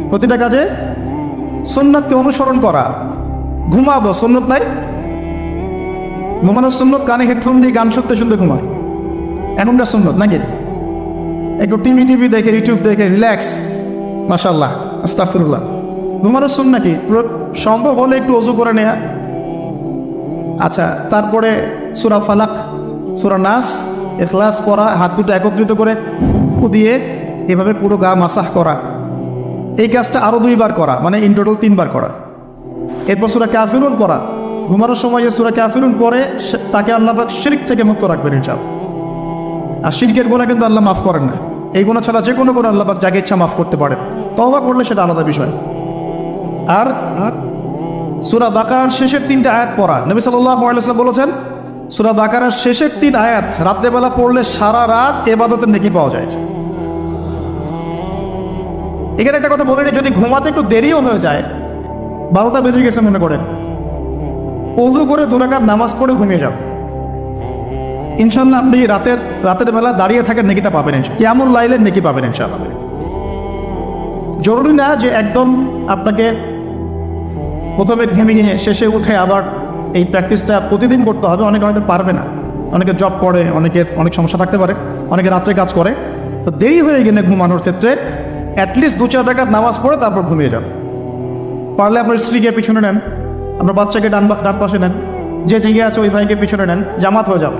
প্রতিটা কাজে সুন্নাতকে অনুসরণ করা। ঘুমাবো, সুন্নত নাই? ঘুমানোর সুন্নত, কানে হেডফোন দিয়ে গান শুনতে শুনতে ঘুমায়, এমনটা সুন্নত নাকি? একটু টিভি দেখে, ইউটিউব দেখে রিল্যাক্স, মাশাআল্লাহ, আস্তাগফিরুল্লাহ, ঘুমানোর সুন্নাত নাকি? সম্ভব হলে একটু ওযু করে নেয়া। আচ্ছা, তারপরে সূরা ফালাক, সূরা নাস, ইখলাস পড়া, হাত দুটো একত্রিত করে ফু দিয়ে এভাবে পুরো গা মাসাহ করা। এই কাজটা আরও 2 বার করা, মানে ইন টোটাল 3 বার করা। এরপর সূরা কাফিরুন পড়া। ঘুমানোর সময় যে সূরা কাফিরুন পড়ে তাকে আল্লাহ পাক শিরক থেকে মুক্ত রাখবেন ইনশাআল্লাহ। আর শিরকের গুনাহ কিন্তু আল্লাহ মাফ করেন না। এই গুনাহ ছাড়া যে কোনো গুনাহ আল্লাহ পাক যাকে ইচ্ছা মাফ করতে পারেন, তওবা করলে সেটা আলাদা বিষয়। আর সূরা বাকারার শেষের 3টা আয়াত পড়া। নবী সাল্লাল্লাহু আলাইহি ওয়াসাল্লাম বলেছেন সূরা বাকারার শেষের 3 আয়াত রাত্রেবেলা পড়লে সারা রাত ইবাদতের নেকি পাওয়া যায়। এখানে একটা কথা বলে নিই, যদি ঘুমাতে একটু দেরিও হয়ে যায়, 12টা বেজে গেছে মনে করেন, ওযু করে 2 রাকাত নামাজ পড়ে ঘুমিয়ে যান, ইনশাল্লাহ আপনি রাতের বেলা দাঁড়িয়ে থাকার নেকিটা পাবেন, কিয়ামুল লাইলের নেকি পাবেন ইনশাল্লাহ। জরুরি না যে একদম আপনাকে প্রথমে ঘেমিয়ে শেষে উঠে আবার এই প্র্যাকটিসটা প্রতিদিন করতে হবে। অনেকে হয়তো পারবে না, অনেকে জব করে, অনেক সমস্যা থাকতে পারে, অনেকে রাত্রে কাজ করে। তো দেরি হয়ে গেলে ঘুমানোর ক্ষেত্রে অ্যাটলিস্ট 2-4 রাকাত নামাজ পড়ে তারপর ঘুমিয়ে যান। পারলে আপনার স্ত্রীকে পিছনে নেন, আপনার বাচ্চাকে ডান পাশে নেন, যে জেগে আছে ওই ভাইকে পিছনে নেন, জামাত হয়ে যাবে।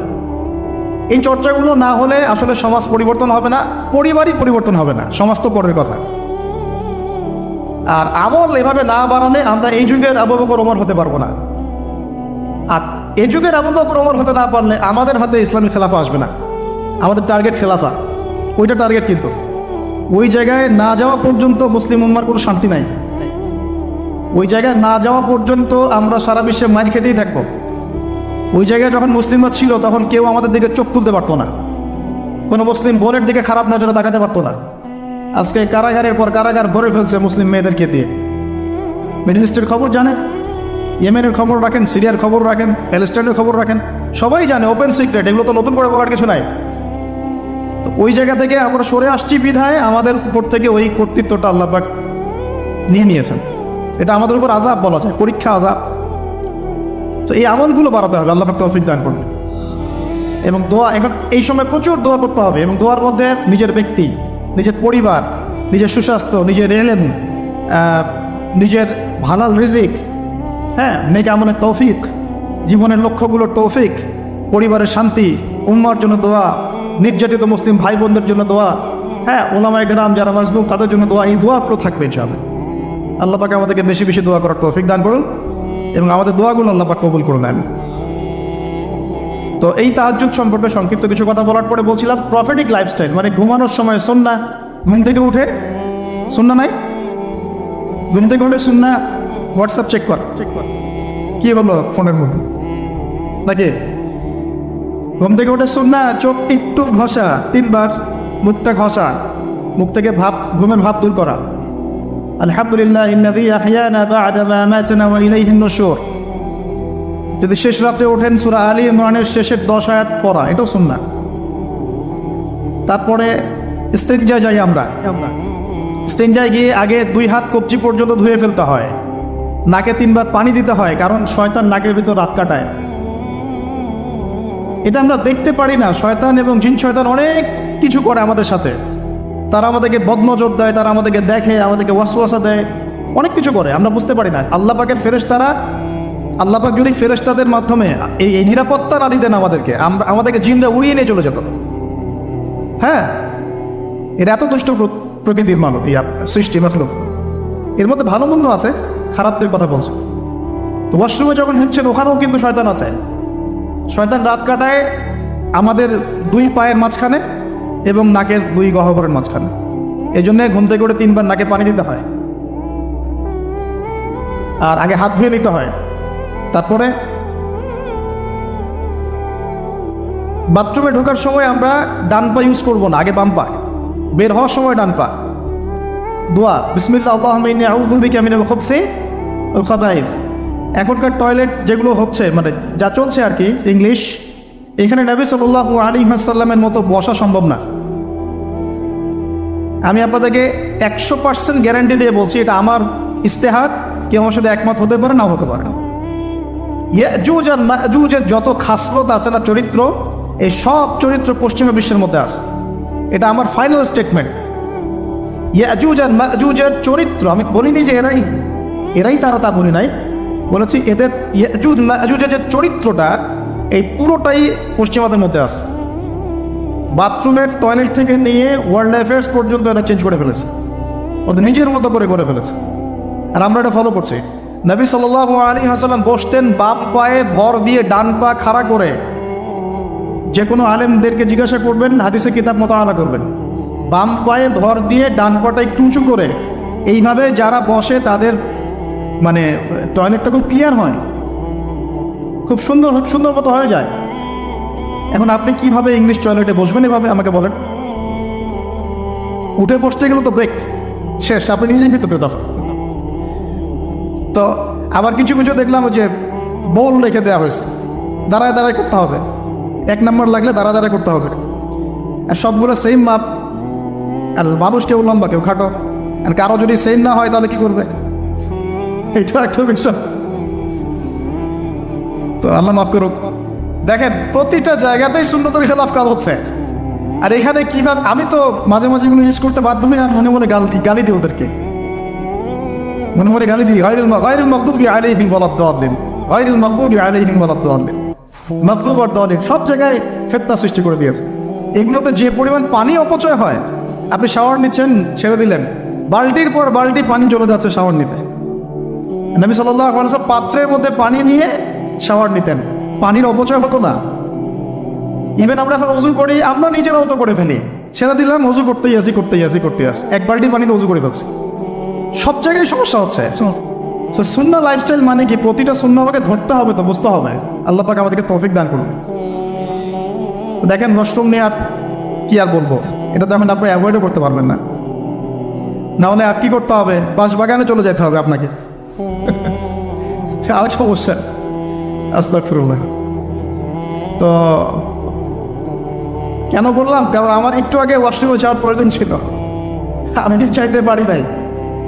এই চর্চাগুলো না হলে আসলে সমাজ পরিবর্তন হবে না, পরিবারই পরিবর্তন হবে না, সমাজ তো পরের কথা। আর আমল এভাবে না বাড়ালে আমরা এই যুগের আবু বকর ওমর হতে পারবো না। আর এই যুগের আবু বকর ওমর হতে না পারলে আমাদের হাতে ইসলামী খেলাফা আসবে না। আমাদের টার্গেট খেলাফা, ওইটা টার্গেট। কিন্তু ওই জায়গায় না যাওয়া পর্যন্ত মুসলিম উম্মার কোনো শান্তি নাই। ওই জায়গায় না যাওয়া পর্যন্ত আমরা সারা বিশ্বে মার খেতেই থাকবো। ওই জায়গায় যখন মুসলিমরা ছিল তখন কেউ আমাদের দিকে চোখ তুলতে পারতো না, কোনো মুসলিম বোনের দিকে খারাপ নজরে তাকাতে পারতো না। আজকে কারাগারের পর কারাগার ভরে ফেলছে মুসলিম মেয়েদেরকে দিয়ে। মিডল ইস্টের খবর জানেন, ইয়েমেনের খবর রাখেন, সিরিয়ার খবর রাখেন, প্যালেস্টাইনের খবর রাখেন, সবাই জানে, ওপেন সিক্রেট, এগুলো তো নতুন করে বলার কিছু নাই। তো ওই জায়গা থেকে আমরা সরে আসছি বিধায় আমাদের উপর থেকে ওই কর্তৃত্বটা আল্লাহ পাক নিয়ে নিয়েছেন। এটা আমাদের উপর আযাব বলা যায়, পরীক্ষা, আযাব। তো এই আমলগুলো বাড়াতে হবে, আল্লাহ পাক তৌফিক দান করবে। এবং দোয়া, এখন এই সময় প্রচুর দোয়া করতে হবে। এবং দোয়ার মধ্যে নিজের ব্যক্তি, নিজের পরিবার, নিজের সুস্বাস্থ্য, নিজের এলেম, নিজের হালাল রিজিক, হ্যাঁ, নেক আমলের তৌফিক, জীবনের লক্ষ্যগুলোর তৌফিক, পরিবারের শান্তি, উম্মার জন্য দোয়া, নির্যাতিত মুসলিম ভাই বোনদের জন্য দোয়া, হ্যাঁ, ওলামায়ে কেরাম যারা মাজলুম তাদের জন্য দোয়া। এই দোয়াগুলো থাকবে ইনশাআল্লাহ। আল্লাহ পাক আমাদেরকে বেশি বেশি দোয়া করার তৌফিক দান করুন এবং আমাদের দোয়াগুলো আল্লাহ পাক কবুল করে নেন। তো এই তাহাজ্জুদ সম্পর্কে সংক্ষিপ্ত কিছু কথা বলার পরে বলছিলাম প্রফেটিক লাইফস্টাইল, মানে ঘুমানোর সময় সুন্নাহ, ঘুম থেকে উঠে সুন্নাহ নাই, ঘুম থেকে উঠে সুন্নাহ, হোয়াটসঅ্যাপ চেক কর কি হলো ফোনের মধ্যে নাকি, ঘুম থেকে উঠে সুন্নাহ চোখ একটু ঘষা, 3 বার মুখটা ঘষা, মুখ থেকে ঘুমের ভাব দূর করা, আলহামদুলিল্লাহ ইন্নাযী আহইয়ানা বা'দা মা আমাতানা ওয়া ইলাইহিন নুশুর। যদি শেষ রাতে ওঠেন সূরা আলী ইমরানের শেষের 10 আয়াত পড়া, এটাও সুন্নাহ। তারপরে ইস্তিনজা যাই আমরা ইস্তিনজায় গিয়ে আগে 2 হাত কবজি পর্যন্ত ধুয়ে ফেলতে হয়, নাকে 3 বার পানি দিতে হয়, কারণ শয়তান নাকের ভিতর রাত কাটায়। এটা আমরা দেখতে পারি না, শয়তান এবং জিন শয়তান অনেক কিছু করে আমাদের সাথে। তারা আমাদেরকে বদনজর দেয়, তারা আমাদেরকে দেখে, আমাদেরকে ওয়াসওয়াসা দেয়, অনেক কিছু করে, আমরা বুঝতে পারি না। আল্লাহ পাকের ফেরেশতারা, আল্লাহ পাক যদি ফেরেশতাদের মাধ্যমে এই নিরাপত্তা না দিতেন আমাদেরকে জিনরা উড়িয়ে নিয়ে চলে যেত। হ্যাঁ, এর এত দুষ্ট প্রকৃতির মানব, সৃষ্টি মাখলুক। এর মধ্যে ভালো মন্দ আছে, খারাপদের কথা বলছে। তো ওয়াশরুমে যখন হেঁটছেন ওখানেও কিন্তু শয়তান আছে। শয়তান রাত কাটায় আমাদের 2 পায়ের মাঝখানে এবং নাকের 2 গহ্বরের মাঝখানে। এই জন্য ঘুম থেকে উঠে 3 বার নাকে পানি দিতে হয়, আর আগে হাত ধুয়ে নিতে হয়। তারপরে বাথরুমে ঢোকার সময় আমরা ডান পা ইউজ করবো না, আগে বাম পা। বের হওয়ার সময় ডান পা। দোয়া বিসমিল্লাহ আল্লাহুম্মা ইন্নী আউযু বিকা মিনাল খুবসি ওয়াল খাবাইস। এখনকার টয়লেট যেগুলো হচ্ছে, মানে যা চলছে আর কি, ইংলিশ, এখানে নবী সাল্লাল্লাহু আলাইহি ওয়াসাল্লামের মতো বসা সম্ভব না। আমি আপনাদেরকে 100% গ্যারান্টি দিয়ে বলছি, এটা আমার ইস্তেহাদ, কেউ আমার সাথে একমত হতে পারে, নাও হতে পারে। ইয়াজুজ আর মাজুজের যত খাসলত আছে না, চরিত্র, এই সব চরিত্র পশ্চিমা বিশ্বের মধ্যে আছে। এটা আমার ফাইনাল স্টেটমেন্ট। ইয়াজুজ আর মাজুজের চরিত্র, আমি বলিনি যে এরাই তারা, তা বলি নাই, বলেছি এদের ইয়াজুজ মাজুজের যে চরিত্রটা, এই পুরোটাই পশ্চিমাদের মধ্যে আছে। বাথরুমের টয়লেট থেকে নিয়ে ওয়ার্ল্ড অ্যাফেয়ার্স পর্যন্ত এরা চেঞ্জ করে ফেলেছে, ওদের নিজের মতো করে ফেলেছে, আর আমরা এটা ফলো করছি। নবী সাল্লাল্লাহু আলাইহি ওয়াসাল্লাম বসতেন বাম পায়ে ভর দিয়ে, ডান পা খাড়া করে। যে কোনো আলেমদেরকে জিজ্ঞাসা করবেন, হাদিসের কিতাব মোতালা করবেন, বাম পায়ে ভর দিয়ে ডান পাটা একটু উঁচু করে, এইভাবে যারা বসে তাদের মানে টয়লেটটা খুব ক্লিয়ার হয়, খুব সুন্দর মতো হয়ে যায়। এখন আপনি কিভাবে ইংলিশ টয়লেটে বসবেন এভাবে আমাকে বলেন? উঠে বসতে গেলে তো ব্রেক, শেষ, আপনি নিজেই ভিতরে তখন। তো আবার কিছু কিছু দেখলাম যে বোল রেখে দেওয়া হয়েছে, দাঁড়ায় দাঁড়ায় করতে হবে, 1 নম্বর লাগলে দাঁড়ায় করতে হবে, আর সবগুলো সেম মাপ, আর মানুষ কেউ লম্বা কেউ খাটো, আর কারো যদি সেম না হয় তাহলে কি করবে? এটা একটা বিষয়। তো আল্লাহ মাফ করুক। দেখেন প্রতিটা জায়গাতেই সুন্নতের খেলাফ কাজ হচ্ছে, আর এখানে কিভাবে আমি তো মাঝে মাঝে এগুলো ইউজ করতে বাধ্য হই, আর মনে মনে গালি দিই ওদেরকে, মনে মনে গালি দিই, গায়রুল মাগদুবি আলাইহিম ওয়ালাদ-দাল্লিন, গায়রুল মাগদুবি আলাইহিম ওয়ালাদ-দাল্লিন, মাগদুব আর দাল্লিন সব জায়গায় ফিতনা সৃষ্টি করে দিয়েছে। এগুলোতে যে পরিমাণ পানি অপচয় হয়, আপনি শাওয়ার নিচ্ছেন, ছেড়ে দিলেন, বালতির পর বালতি পানি চলে যাচ্ছে শাওয়ার নিতে। নবী সাল্লাল্লাহু আলাইহি ওয়াসাল্লাম পাত্রের মধ্যে পানি নিয়ে শাওয়ার নিতেন, পানির অপচয় হতো না। ইভেন আমরা এখন ওযু করি, আমরা নিজেরাও তো করে ফেলি, ছেড়ে দিলাম, ওযু করতেই আসি 1 বালতি পানিতে ওযু করে ফেলছি। সব জায়গায় সমস্যা হচ্ছে। তো সুন্নাহ লাইফস্টাইল মানে কি? প্রতিটা সুন্নাহ আমাকে ধরতে হবে, তো বুঝতে হবে। আল্লাহ পাক আমাদেরকে তৌফিক দান করুন। তো দেখেন ওয়াশরুম নিয়ে আর কি আর বলবো, এটা তো এখন আপনি অ্যাভয়েডও করতে পারবেন না, না হলে আর কি করতে হবে, বাগানে চলে যেতে হবে আপনাকে। আর সমস্যা, আস্তাগফিরুল্লাহ। তো কেন বললাম? কারণ আমার একটু আগে ওয়াশরুমে যাওয়ার প্রয়োজন ছিল, আমি চাইতে পারি নাই,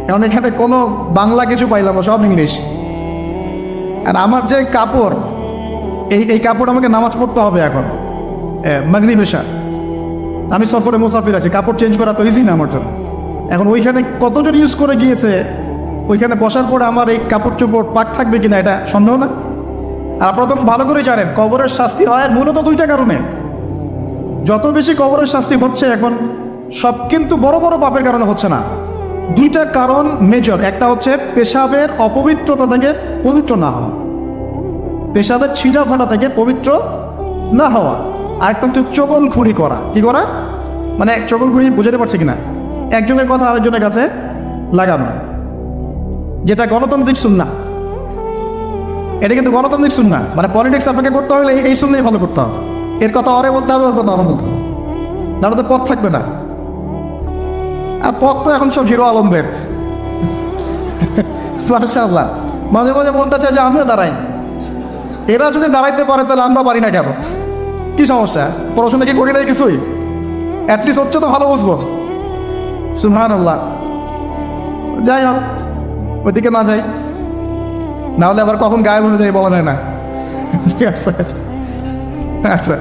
কারণ এখানে কোনো বাংলা কিছু পাইলাম না, সব ইংলিশ। আর আমার যে কাপড়, এই কাপড় আমাকে নামাজ পড়তে হবে এখন মাগরিব এশা। আমি সফরে মুসাফির আছি, কাপড় চেঞ্জ করা তো ইজি না আমার জন্য। এখন ওইখানে কতজন ইউজ করে গিয়েছে, ওইখানে বসার পরে আমার এই কাপড় চোপড় পাক থাকবে কিনা এটা সন্দেহ না। আর আপনারা তো ভালো করে জানেন কবরের শাস্তি হয় মূলত 2টা কারণে। যত বেশি কবরের শাস্তি হচ্ছে এখন, সব কিন্তু বড় বড় পাপের কারণে হচ্ছে না। 2টা কারণ মেজর। একটা হচ্ছে পেশাবের অপবিত্রতা থেকে পবিত্র না হওয়া, পেশাবের ছিটা ফাটা থেকে পবিত্র না হওয়া। আর একটা হচ্ছে চগলখুরি করা। কি করা? মানে চগলখুরি বুঝাতে পারছে কিনা, একজনের কথা আরেকজনের কাছে লাগানো, যেটা গণতান্ত্রিক সুন্নাহ। এটা কিন্তু গণতান্ত্রিক সুন্নাহ, মানে পলিটিক্স আপনাকে করতে হলে এই সুন্নাহই ফলো করতে হবে। এর কথা অরে বলতে হবে, ওর কথা অরে বলতে হবে, তাহলে তো পথ থাকবে না। আর পথ তো এখন সব হিরো আলমদের। মাশাআল্লাহ, মাঝে মাঝে মনটা চায় যে আমিও দাঁড়াই। এরা যদি দাঁড়াইতে পারে তাহলে আমরা পারি না কেন? কি সমস্যা? পড়াশোনা কি করি নাই কিছুই? অ্যাটলিস্ট হচ্ছে তো ভালো বুঝবো। সুবহানাল্লাহ। যাই হোক, ওইদিকে না যাই, না হলে আবার কখন গায়েব হয়ে যায় বলা যায় না। ঠিক আছে, আচ্ছা,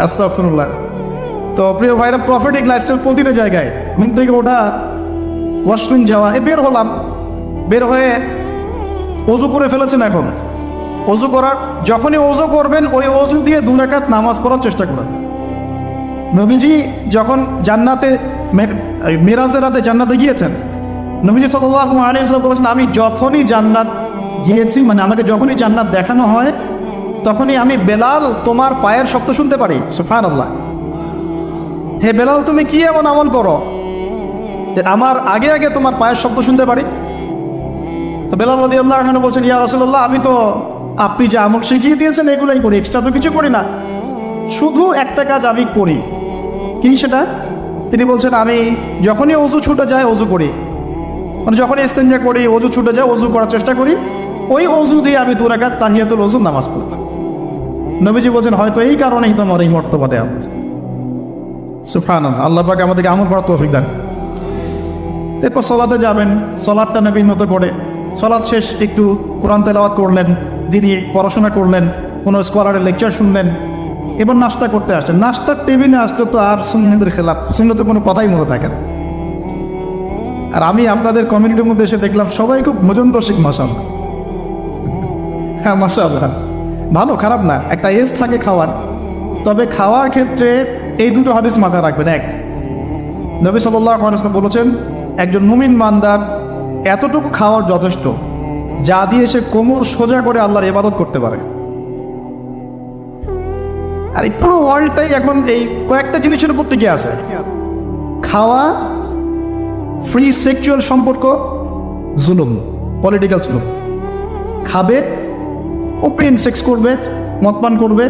আস্তাগফিরুল্লাহ। তো প্রিয় ভাইরা, প্রফিটিক লাইফস্টাইল প্রতিটা জায়গায়, ঘুম থেকে ওঠা, ওয়াশরুম যাওয়া, বের হলাম, বের হয়ে ওযু করে ফেলেছেন। এখন ওযু করার, যখনই ওযু করবেন ওই ওযু দিয়ে 2 রাকাত নামাজ পড়ার চেষ্টা করেন। নবীজি যখন জান্নাতে মেরাজের রাতে জান্নাতে গিয়েছেন, নবীজি সাল্লাল্লাহু আলাইহি ওয়াসাল্লাম বলেছেন, আমি যখনই জান্নাত গিয়েছি, মানে আমাকে যখনই জান্নাত দেখানো হয়, তখনই আমি বেলাল তোমার পায়ের শব্দ শুনতে পারি। সুবহানাল্লাহ। হে বেলাল, তুমি কি এমন আমল করো আমার আগে আগে তোমার পায়ের শব্দ শুনতে পারি? তো বেলাল রাদিয়াল্লাহু আনহু বলছেন, ইয়া রাসূলুল্লাহ, আমি তো আপনি যে আমল শিখিয়ে দিয়েছেন এগুলোই করি, এক্সট্রা তো কিছু করি না। শুধু একটা কাজ আমি করি। কি সেটা? তিনি বলছেন, আমি যখনই ওযু ছুটে যায় ওযু করি, মানে যখনই ইস্তেঞ্জা করি, ওযু ছুটে যায়, ওযু করার চেষ্টা করি, ওই ওযু দিয়ে আমি 2 রাকাত তাহিয়াতুল ওযু নামাজ পড়ি। নবীজি বলছেন, হয়তো এই কারণেই তোমার এই মর্তবা দেওয়া হচ্ছে। সুবহানাল্লাহ। আল্লাহ পাক আমাদেরকে আমল করার তৌফিক দান। এরপর সলাতে যাবেন, সলাতটা নবীর মতো করে, সলাত শেষ একটু কোরআন তেলাওয়াত করলেন, দিনই পড়াশোনা করলেন, কোনো স্কলারের লেকচার শুনলেন, এবার নাস্তা করতে আসলেন। নাস্তার টেবিলে আসলে তো আর সুন্নতের খেলাফ, সুন্নতের কোনো কথাই মনে থাকে না। আর আমি আপনাদের কমিউনিটির মধ্যে এসে দেখলাম সবাই খুব ভোজন রসিক। মাশাআল্লাহ, হ্যাঁ মাশাআল্লাহ, ভালো, খারাপ না, একটা এজ থাকে খাওয়ার। তবে খাওয়ার ক্ষেত্রে এই 2টো হাদিস মাথায় রাখবেন। 1, নবী সাল্লাল্লাহু আলাইহি ওয়াসাল্লাম বলেছেন, একজন মুমিন বান্দার এতটুকু খাওয়ার যথেষ্ট, যা দিয়ে সে কোমর সোজা করে আল্লাহর ইবাদত করতে পারে। আর এই পুরো ওয়ার্ল্ডটাই এখন এই কয়েকটা জিনিসের উপর টিকে আছে: খাওয়া, ফ্রি সেক্সুয়াল সম্পর্ক, জুলুম, পলিটিক্যাল জুলুম। খাবে, ওপেন সেক্স করবে, মদ পান করবে,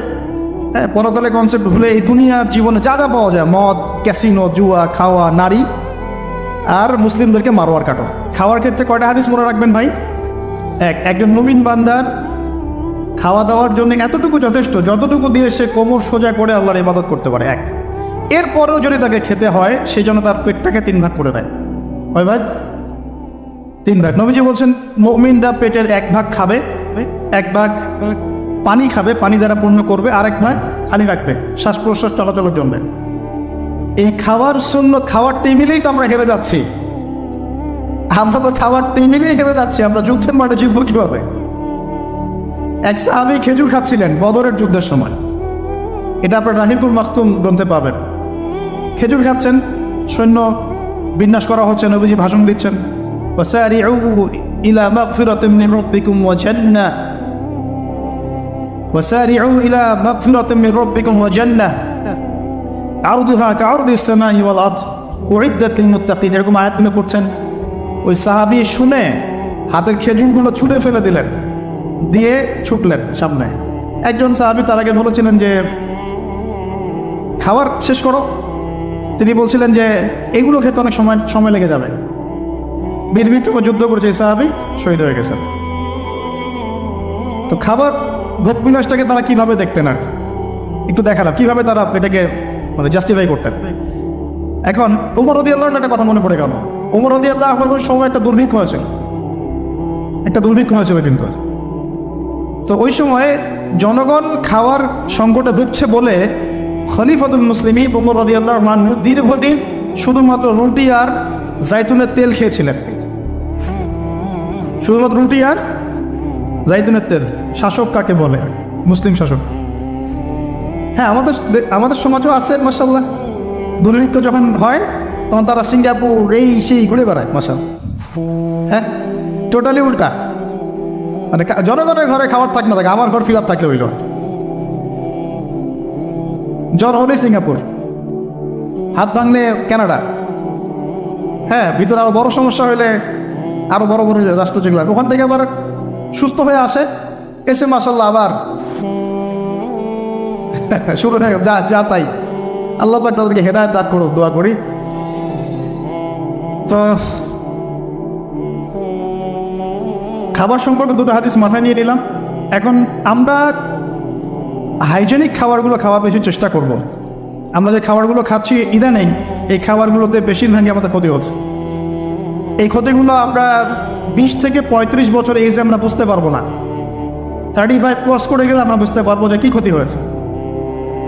হ্যাঁ, পরকালে কনসেপ্ট ভুলে এই দুনিয়ার জীবনে যা যা পাওয়া যায়, মদ, ক্যাসিনো, জুয়া, খাওয়া, নারী, আর মুসলিমদেরকে মারোয়ার কাটো। খাওয়ার ক্ষেত্রে কয়টা হাদিস মনে রাখবেন ভাই? একজন মুমিন বান্দার খাওয়া দাওয়ার জন্য এতটুকু যথেষ্ট, যতটুকু দিয়ে সে কোমর সোজা করে আল্লাহর ইবাদত করতে পারে। এরপরেও যদি তাকে খেতে হয়, সেই জন্য তার পেটটাকে 3 ভাগ করে দেয়। কয় ভাগ? 3 ভাগ। নবীজি বলছেন মুমিনরা পেটের 1 ভাগ খাবে, 1 ভাগ পানি খাবে, পানি দ্বারা পূর্ণ করবে, আর 1 ভাগ খালি রাখবে শ্বাস প্রশ্বাস চলাচলের জন্য। এই খাওয়ার সুন্নত, খাওয়ার টেবিলেই তো আমরা হেরে যাচ্ছি। আমরা তো খাওয়ার টেবিলেই হেরে যাচ্ছি। আমরা যুদ্ধের মাঠে জিতবো কিভাবে? এক সাহাবী খেজুর খাচ্ছিলেন বদরের যুদ্ধের সময়, এটা আপনার রাহিকুল মাকতুম গ্রন্থে পাবেন। খেজুর খাচ্ছেন, সৈন্য বিন্যাস করা হচ্ছে, নবীজি ভাষণ দিচ্ছেন, ওয়াসারিউ ইলা মাগফিরাতিম মির রাব্বিকুম ওয়া জান্নাহ, ওয়াসারিউ ইলা মাগফিরাতিম মির রাব্বিকুম ওয়া জান্নাহ আরদুহা কাআরদিস সামাই ওয়াল আরদ উইদ্দাত লিল মুত্তাকিন। এরকম আয়াত মনে পড়ছেন। ওই সাহাবী শুনে হাতের খেজুরগুলো ছুঁড়ে ফেলে দিলেন, দিয়ে ছুটলেন সামনে। একজন সাহাবী তার আগে বলেছিলেন যে খাবার শেষ করো। তিনি বলছিলেন যে এগুলো খেতে অনেক সময় লেগে যাবে। বীর বিক্রমে যুদ্ধ করেছে, এই সাহাবী শহীদ হয়ে গেছেন। তো খাবার ভোগ বিলাসটাকে তারা কিভাবে দেখতেন, আর একটু দেখালাম কিভাবে তারা এটাকে মানে জাস্টিফাই করতেন। এখন উমর রাদিয়াল্লাহু আনহু একটা কথা মনে পড়ে গেল। উমর রাদিয়াল্লাহু আনহুর সময় একটা দুর্ভিক্ষ হয়েছে, ওই কিন্তু। তো ওই সময় জনগণ খাওয়ার সংকটে ভুগছে বলে খলিফাতুল মুসলিমিন উমর রাদিয়াল্লাহু আনহু দীর্ঘদিন শুধুমাত্র রুটি আর জাইতুনের তেল খেয়েছিলেন। শুধুমাত্র রুটি আর জাইতুনের তেল। শাসক কাকে বলে? মুসলিম শাসক। হ্যাঁ, আমাদের সমাজও আছে মাশাআল্লাহ। দুর্ভিক্ষ যখন হয় তখন তারা সিঙ্গাপুর এই সেই ঘুরে বেড়ায় মাশাআল্লাহ। হ্যাঁ, টোটালি উল্টা। মানে জনগণের ঘরে খাবার থাক না থাকে, আমার ঘর ফিল আপ থাকলে হইল। জ্বর হলে সিঙ্গাপুর, হাত ভাঙলে কানাডা। হ্যাঁ, ভিতরে আরো বড় সমস্যা হইলে আরো বড় বড় রাষ্ট্র যেগুলো, ওখান থেকে আবার সুস্থ হয়ে আসে, এসে মাশাআল্লাহ আবার শুরু হয়ে যা তাই। আল্লাহ পাক তাদেরকে হেদায়েত দান করুন, দোয়া করি। তো খাবার সম্পর্কে 2টা হাদিস মাথায় নিয়ে নিলাম। এখন আমরা হাইজেনিক খাবারগুলো খাওয়ার বেশি চেষ্টা করব। আমরা যে খাবারগুলো খাচ্ছি ইদানিং, এই খাবারগুলোতে বেশিরভাগই আমাদের ক্ষতি হচ্ছে। এই ক্ষতিগুলো আমরা 20 থেকে 35 বছর এজে আমরা বুঝতে পারবো না। 35 ক্রস করে গেলে আমরা বুঝতে পারবো যে কী ক্ষতি হয়েছে।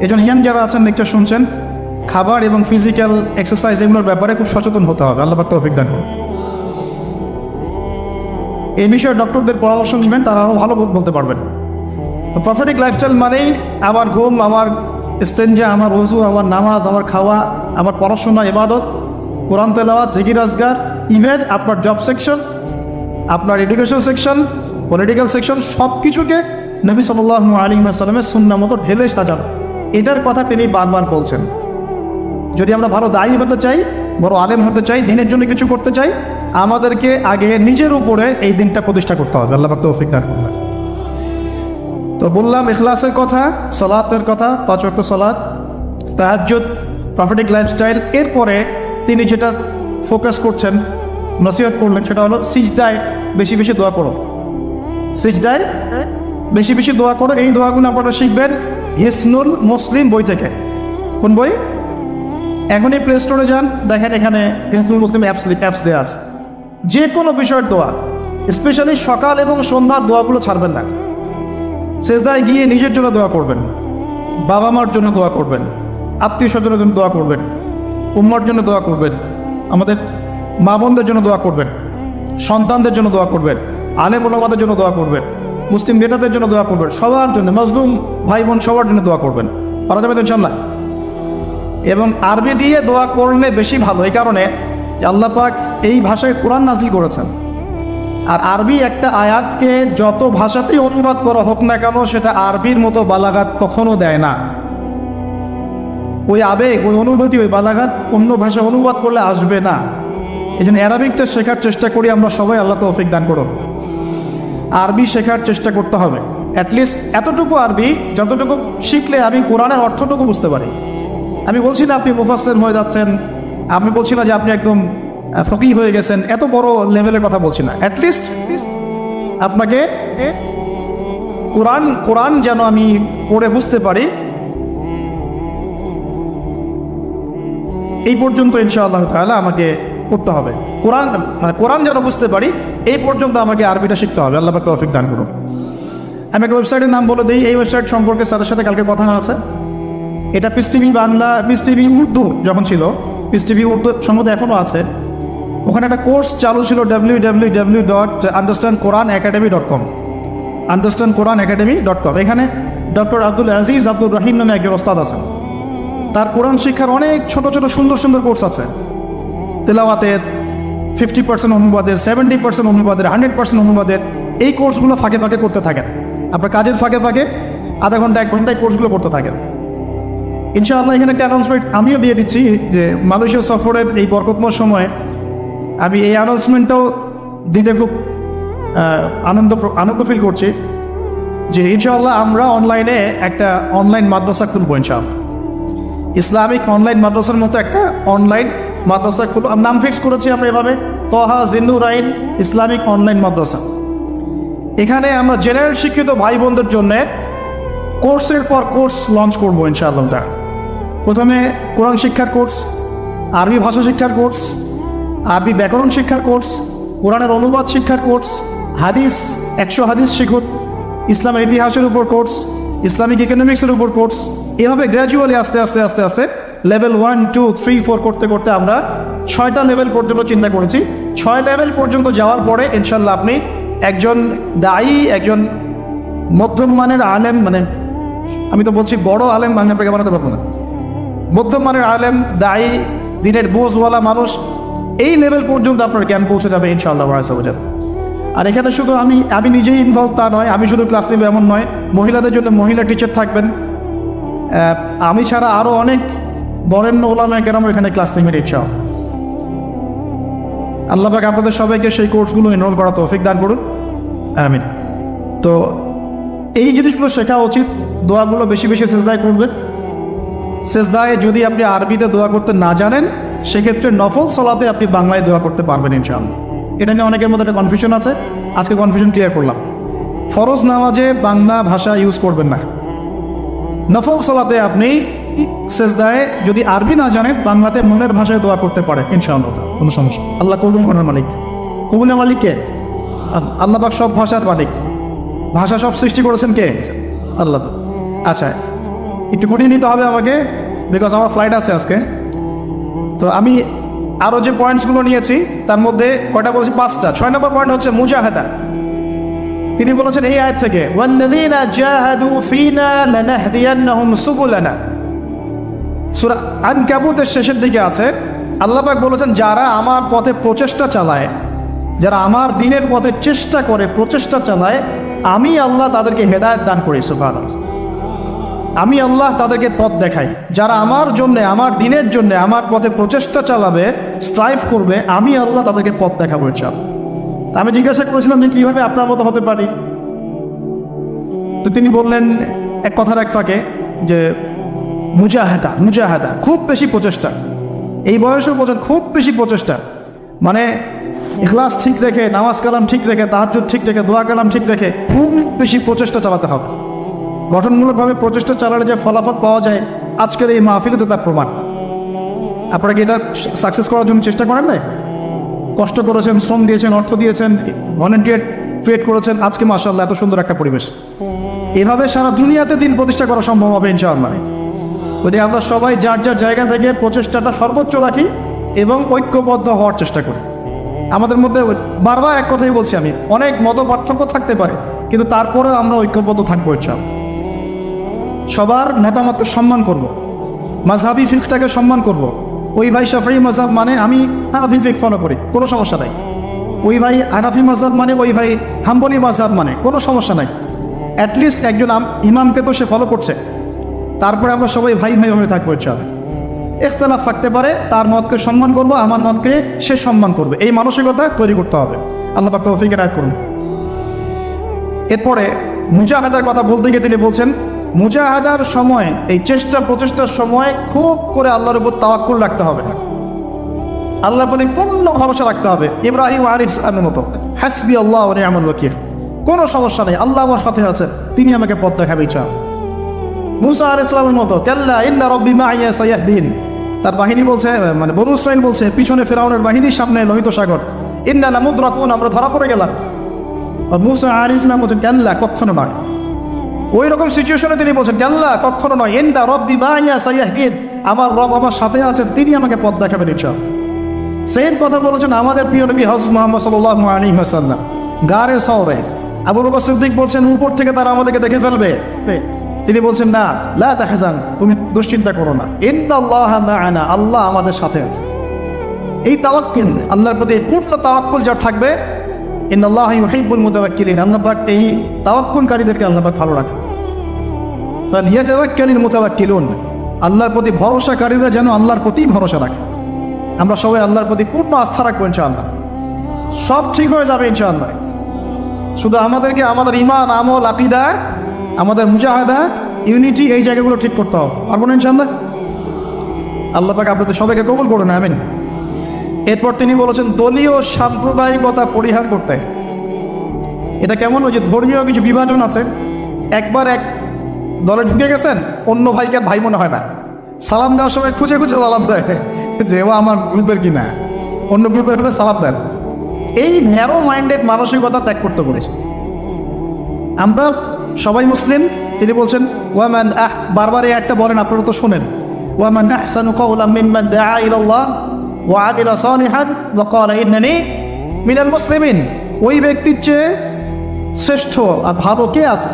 এই জন্য ইয়াং যারা আছেন, লেকচার শুনছেন, খাবার এবং ফিজিক্যাল এক্সারসাইজ এগুলোর ব্যাপারে খুব সচেতন হতে হবে। আল্লাহ পাক তৌফিক দান করুন। এই বিষয়ে ডক্টরদের পরামর্শ নেবেন, তারা আরও ভালো বলতে পারবেন। তো প্রফেটিক লাইফস্টাইল মানেই আমার ঘুম, আমার ইস্তেঞ্জা, আমার ওযু, আমার নামাজ, আমার খাওয়া, আমার পড়াশোনা, ইবাদত, কোরআন তেলাওয়াত, জিকির আজকার, ইভেন আপনার জব সেকশন, আপনার এডুকেশন সেকশন, পলিটিক্যাল সেকশন, সব কিছুকে নবী সাল্লাল্লাহু আলাইহি ওয়াসাল্লামের সুন্নাহ মতো ঢেলে সাজানো, এটার কথা তিনি বারবার বলছেন। যদি আমরা ভালো দায়ী হতে চাই, বড় আলেম হতে চাই, দিনের জন্য কিছু করতে চাই, আমাদেরকে আগে নিজের উপরে এই দিনটা প্রতিষ্ঠা করতে হবে। আল্লাহ পাক তৌফিক দান করুন। তো বললাম ইখলাসের কথা, সালাতের কথা, 5 ওয়াক্ত সালাত, তাহাজ্জুদ, প্রফেটিক লাইফস্টাইল। এরপরে তিনি যেটা ফোকাস করছেন, নসিহত করলেন, সেটা হলো সিজদায় বেশি বেশি দোয়া করো। সিজদায় বেশি বেশি দোয়া করো। এই দোয়াগুলো আপনারা শিখবেন হিসনুল মুসলিম বই থেকে। কোন বই? এখনই প্লে স্টোরে যান, দেখেন এখানে হিসনুল মুসলিম অ্যাপস দেওয়া আছে। যে কোনো বিষয়ের দোয়া, স্পেশালি সকাল এবং সন্ধ্যার দোয়াগুলো ছাড়বেন না। সেজদায় গিয়ে নিজের জন্য দোয়া করবেন, বাবা মার জন্য দোয়া করবেন, আত্মীয় স্বজনের জন্য দোয়া করবেন, উম্মার জন্য দোয়া করবেন, আমাদের মা বোনদের জন্য দোয়া করবেন, সন্তানদের জন্য দোয়া করবেন, আলেম ওলামাদের জন্য দোয়া করবেন, মুসলিম নেতাদের জন্য দোয়া করবেন, সবার জন্য, মজলুম ভাই বোন সবার জন্য দোয়া করবেন। পারা যাবে তো ইনশাআল্লাহ। এবং আরবি দিয়ে দোয়া করলে বেশি ভালো, এই কারণে যে আল্লাহ পাক এই ভাষায় কোরআন নাজিল করেছেন। আর আরবি একটা আয়াতকে যত ভাষাতেই অনুবাদ করা হোক না কেন, সেটা আরবির মতো বালাগাত কখনো দেয় না। ওই আবেগ, ওই অনুভূতি, ওই বালাগাত অন্য ভাষা অনুবাদ করলে আসবে না। এই জন্য অ্যারাবিকটা শেখার চেষ্টা করি আমরা সবাই। আল্লাহ তৌফিক দান করুন। আরবি শেখার চেষ্টা করতে হবে, অ্যাটলিস্ট এতটুকু আরবি যতটুকু শিখলে আমি কোরআনের অর্থটুকু বুঝতে পারি। আমি বলছি না আপনি মুফাসসির হয়ে যাচ্ছেন, আমি বলছি না যে আপনি একদম ফকিহ হয়ে গেছেন, এত বড় লেভেলের কথা বলছি না। অ্যাটলিস্ট আপনাকে কোরআন যেন আমি পড়ে বুঝতে পারি, এই পর্যন্ত ইনশাআল্লাহ তাআলা আমাকে করতে হবে। কোরআন যেন বুঝতে পারি এই পর্যন্ত আমাকে আরবিটা শিখতে হবে। আল্লাহ পাক তৌফিক দান করুন। আমি একটা ওয়েবসাইটের নাম বলে দিই, এই ওয়েবসাইট সম্পর্কে স্যারের সাথে কালকে কথা আছে। এটা piece TV Bangla, piece TV Urdu যখন ছিল, পিস টিভি উর্দু সম্ভবত এখনও আছে। ওখানে একটা কোর্স চালু ছিল www.understandquranacademy.com, understandquranacademy.com। এখানে ডক্টর আব্দুল আজিজ আব্দুল রাহিম নামে একজন ওস্তাদ আছেন। তার কোরআন শিক্ষার অনেক ছোট ছোট সুন্দর সুন্দর কোর্স আছে। তেলাওয়াতের 50% অনুবাদের, 70% অনুবাদের, 100% অনুবাদের, এই কোর্সগুলো ফাঁকে ফাঁকে করতে থাকেন। আপনার কাজের ফাঁকে ফাঁকে আধা ঘন্টা 1 ঘন্টায় কোর্সগুলো করতে থাকেন। ইনশাআল্লাহ এখানে একটা অ্যানাউন্সমেন্ট আমিও দিয়ে দিচ্ছি যে মালয়েশিয়া সফরের এই বরকতময় সময়ে আমি এই অ্যানাউন্সমেন্টটাও দিতে খুব আনন্দ ফিল করছি যে ইনশাআল্লাহ আমরা অনলাইনে একটা অনলাইন মাদ্রাসা খুলবো ইনশাআল্লাহ। ইসলামিক অনলাইন মাদ্রাসার মতো একটা অনলাইন মাদ্রাসা খুলব। নাম ফিক্স করেছি আমরা এভাবে, তহা জিন্নুরাইন ইসলামিক অনলাইন মাদ্রাসা। এখানে আমরা জেনারেল শিক্ষিত ভাই বোনদের জন্য কোর্সের পর কোর্স লঞ্চ করবো ইনশাআল্লাহ। প্রথমে কোরআন শিক্ষার কোর্স, আরবি ভাষা শিক্ষার কোর্স, আরবি ব্যাকরণ শিক্ষার কোর্স, কোরআনের অনুবাদ শিক্ষার কোর্স, হাদিস 100 হাদিস শিখুন, ইসলামের ইতিহাসের উপর কোর্স, ইসলামিক ইকোনমিক্সের উপর কোর্স। এভাবে গ্র্যাজুয়ালি আস্তে আস্তে আস্তে আস্তে লেভেল 1, 2, 3, 4 করতে করতে আমরা 6টা লেভেল পর্যন্ত চিন্তা করেছি। 6 লেভেল পর্যন্ত যাওয়ার পরে ইনশাল্লাহ আপনি একজন দায়ী, একজন মধ্যম মানের আলেম, মানে আমি তো বলছি বড় আলেম আমি আপনাকে বানাতে পারবো না, মধ্যম মানের আলেম, দায়ী, দিনের বোঝওয়ালা মানুষ, এই লেভেল পর্যন্ত আপনার জ্ঞান পৌঁছে যাবে ইনশাআল্লাহ। আর এখানে শুধু আমি নিজেই ইনভলভ তা নয়, আমি শুধু ক্লাস নেব এমন নয়, মহিলাদের জন্য মহিলা টিচার থাকবেন। আমি ছাড়া আরও অনেক বরেণ্য ওলামায়ে কেরাম এখানে ক্লাস নেবেন ইনশাআল্লাহ। আল্লাহ পাক আপনাদের সবাইকে সেই কোর্সগুলো এনরোল করা তৌফিক দান করুন, আমিন। তো এই জিনিসগুলো শেখা উচিত। দোয়াগুলো বেশি বেশি সেজদায় করবেন। সেজদায় যদি আপনি আরবিতে দোয়া করতে না জানেন, সেক্ষেত্রে নফল সলাতে আপনি বাংলায় দোয়া করতে পারবেন ইনশাআল্লাহ। এটা নিয়ে অনেকের মধ্যে একটা কনফিউশন আছে, আজকে কনফিউশন ক্লিয়ার করলাম। ফরজ নামাজে বাংলা ভাষা ইউজ করবেন না। নফল সলাতে আপনি সেজদায় যদি আরবি না জানেন, বাংলাতে মনের ভাষায় দোয়া করতে পারেন ইনশাআল্লাহ, কোনো সমস্যা। আল্লাহ কবুল করার মালিক। কবুলের মালিক কে? আল্লাহ পাক সব ভাষার মালিক। ভাষা সব সৃষ্টি করেছেন কে? আল্লাহ। আচ্ছা, একটু কঠিন নিতে হবে আমাকে, বিকজ আমার ফ্লাইট আছে আজকে। তো আমি আরও যে পয়েন্টসগুলো নিয়েছি তার মধ্যে কয়টা বলেছি? 5টা। 6 নম্বর পয়েন্ট হচ্ছে মুজাহাদা। তিনি বলেছেন এই আয়াত থেকে, ওয়াল্লাযীনা জাহাদু ফীনা লানাহদিয়ান্নাহুম সুবুলানা। সূরা আনকাবুতের শেষের দিকে আছে, আল্লাহ পাক বলেছেন যারা আমার পথে প্রচেষ্টা চালায়, যারা আমার দ্বীনের পথে চেষ্টা করে, প্রচেষ্টা চালায়, আমি আল্লাহ তাদেরকে হেদায়েত দান করি। সুবহানাল্লাহ। আমি আল্লাহ তাদেরকে পথ দেখাই। যারা আমার জন্য, আমার দ্বীনের জন্য আমার পথে প্রচেষ্টা চালাবে, স্ট্রাইভ করবে, আমি আল্লাহ তাদেরকে পথ দেখাবো ইনশাআল্লাহ। আমি জিজ্ঞাসা করেছিলাম যে কীভাবে আপনার মতো হতে পারি? তো তিনি বললেন এক কথার এক ফাঁকে যে মুজাহাদা, খুব বেশি প্রচেষ্টা। এই বয়সেও খুব বেশি প্রচেষ্টা, মানে ইখলাস ঠিক রেখে, নামাজ কালাম ঠিক রেখে, তাহাজ্জুদ ঠিক রেখে, দোয়া কালাম ঠিক রেখে খুব বেশি প্রচেষ্টা চালাতে হবে। গঠনমূলকভাবে প্রচেষ্টা চালালে যে ফলাফল পাওয়া যায়, আজকের এই মাহফিলে তো তার প্রমাণ। আপনারা কি এটা সাকসেস করার জন্য চেষ্টা করেন না? কষ্ট করেছেন, শ্রম দিয়েছেন, অর্থ দিয়েছেন, ভলেন্টিয়ার ক্রিয়েট করেছেন, আজকে মাশাআল্লাহ এত সুন্দর একটা পরিবেশ। এভাবে সারা দুনিয়াতে দিন প্রতিষ্ঠা করা সম্ভব হবে ইনশাআল্লাহ। যদি আমরা সবাই যার যার জায়গা থেকে প্রচেষ্টাটা সর্বোচ্চ রাখি এবং ঐক্যবদ্ধ হওয়ার চেষ্টা করি। আমাদের মধ্যে বারবার এক কথাই বলছি আমি, অনেক মত পার্থক্য থাকতে পারে, কিন্তু তারপরেও আমরা ঐক্যবদ্ধ থাকবো ইনশাআল্লাহ। সবার মতামতকে সম্মান করব, মাযহাবি ফিকহটাকে সম্মান করব। ওই ভাই শাফিঈ মাযহাব মানে আমি হানাফি ফিকহ ফলো করি, কোনো সমস্যা নাই। ওই ভাই হানাফি মাযহাব মানে, ওই ভাই হাম্বলি মাযহাব মানে, কোনো সমস্যা নাই। অ্যাটলিস্ট একজন ইমামকে তো সে ফলো করছে, তারপরে আমরা সবাই ভাই ভাই হয়ে থাকবো ইনশাআল্লাহ। ইখতিলাফ থাকতে পারে, তার মতকে সম্মান করব, আমার মতকে সে সম্মান করবে, এই মানসিকতা তৈরি করতে হবে। আল্লাহ পাক তৌফিক এনায়েত করুন। এরপরে মুজাহাদার কথা বলতে গিয়ে তিনি বলছেন, মুজাহাদার সময়, এই চেষ্টা প্রচেষ্টার সময় খুব করে আল্লাহর উপর তাওয়াক্কুল রাখতে হবে। আল্লাহর প্রতি পূর্ণ ভরসা রাখতে হবে। ইব্রাহিম আলাইহিস সালামের মতো, হাসবি আল্লাহ ওয়া নি'মাল ওয়াকিল, কোনো সমস্যা নেই, আল্লাহ আমার সাথে আছে, তিনি আমাকে পথ দেখাবে ইনশাআল্লাহ। মুসা আলাইহিস সালামের মতো, কাল্লা ইন্না রাব্বি মা'ইয়া সায়াহদিন, তার বাহিনী বলছে, মানে বনু ইসরাঈল বলছে, পিছনে ফিরআউনের বাহিনীর সামনে লোহিত সাগর, ইন্না লামুদরাকুন, আমরা ধরা পড়ে গেলাম। আর মুসা আলাইহিস সালাম বলছেন, কাল্লা, কখনো নয়। ওই রকম সিচুয়েশনে তিনি বলছেন, কাল্লা, কখনো নয়, ইন্না রাব্বি মা'ইয়া সায়াহদিন, আমার রব আমার সাথে আছেন, তিনি আমাকে পথ দেখাবেন ইনশাআল্লাহ। সেম কথা বলেছেন আমাদের প্রিয় নবী হযরত মুহাম্মদ সাল্লাল্লাহু আলাইহি ওয়াসাল্লাম গারে সাওরে। আবু বকর সিদ্দিক বলছেন, উপর থেকে তারা আমাদেরকে দেখে ফেলবে, তিনি বলছেন, না, লা তাহজান, তুমি দুশ্চিন্তা করো না, ইন্নাল্লাহা মা'ানা, আল্লাহ আমাদের সাথে আছে। এই তাওয়াক্কুল, আল্লাহর প্রতি পূর্ণ তাওয়াক্কুল যার থাকবে, ইন্নাল্লাহা ইউহিব্বুল মুতাওয়াক্কিলিন, আল্লাহ পাক এই তাওয়াক্কুলকারীদেরকে আল্লাহ পাক ভালো রাখে। ফালিয়াতাওয়াক্কালিল মুতাওয়াক্কিলুন, আল্লাহর প্রতি ভরসাকারীরা যেন আল্লাহর প্রতি ভরসা রাখে। আমরা সবাই আল্লাহর প্রতি পূর্ণ আস্থা রাখবো ইনশাআল্লাহ, সব ঠিক হয়ে যাবে ইনশাআল্লাহ। শুধু আমাদেরকে আমাদের ঈমান, আমল, আকীদা, আমাদের মুজাহাদা, ইউনিটি, এই জায়গাগুলো ঠিক করতে হবে, পারবো না ইনশাআল্লাহ। আল্লাহ পাক আপনাদের সবাইকে কবুল করুন, আমিন। এরপর তিনি বলেছেন, দলীয় সাম্প্রদায়িকতা পরিহার করতে। এটা কেমন, ওই যে ধর্মীয় কিছু বিভাজন আছে, একবার এক দলে ঢুকে গেছেন, অন্য ভাইকে আর ভাই মনে হয় না, সালাম দেওয়ার সময় খুঁজে খুঁজে সালাম দেয় যে ও আমার গ্রুপের কিনা, অন্য গ্রুপের হলে সালাম দেন। এই ন্যারো মাইন্ডেড মানসিকতা ত্যাগ করতে বলেছে। আমরা সবাই মুসলিম, তিনি বলছেন, ওয়ামান বারবার এই একটা বলেন, আপনারা তো শোনেন, ওয়ামান আহসানু কাওলাম মিম্মান দাআ ইলাল্লাহ ওয়া আমিলা সালিহান ওয়া ক্বালা ইন্নানী মিনাল মুসলিমিন। ওই ব্যক্তির চেয়ে শ্রেষ্ঠ আর ভালো কে আছে,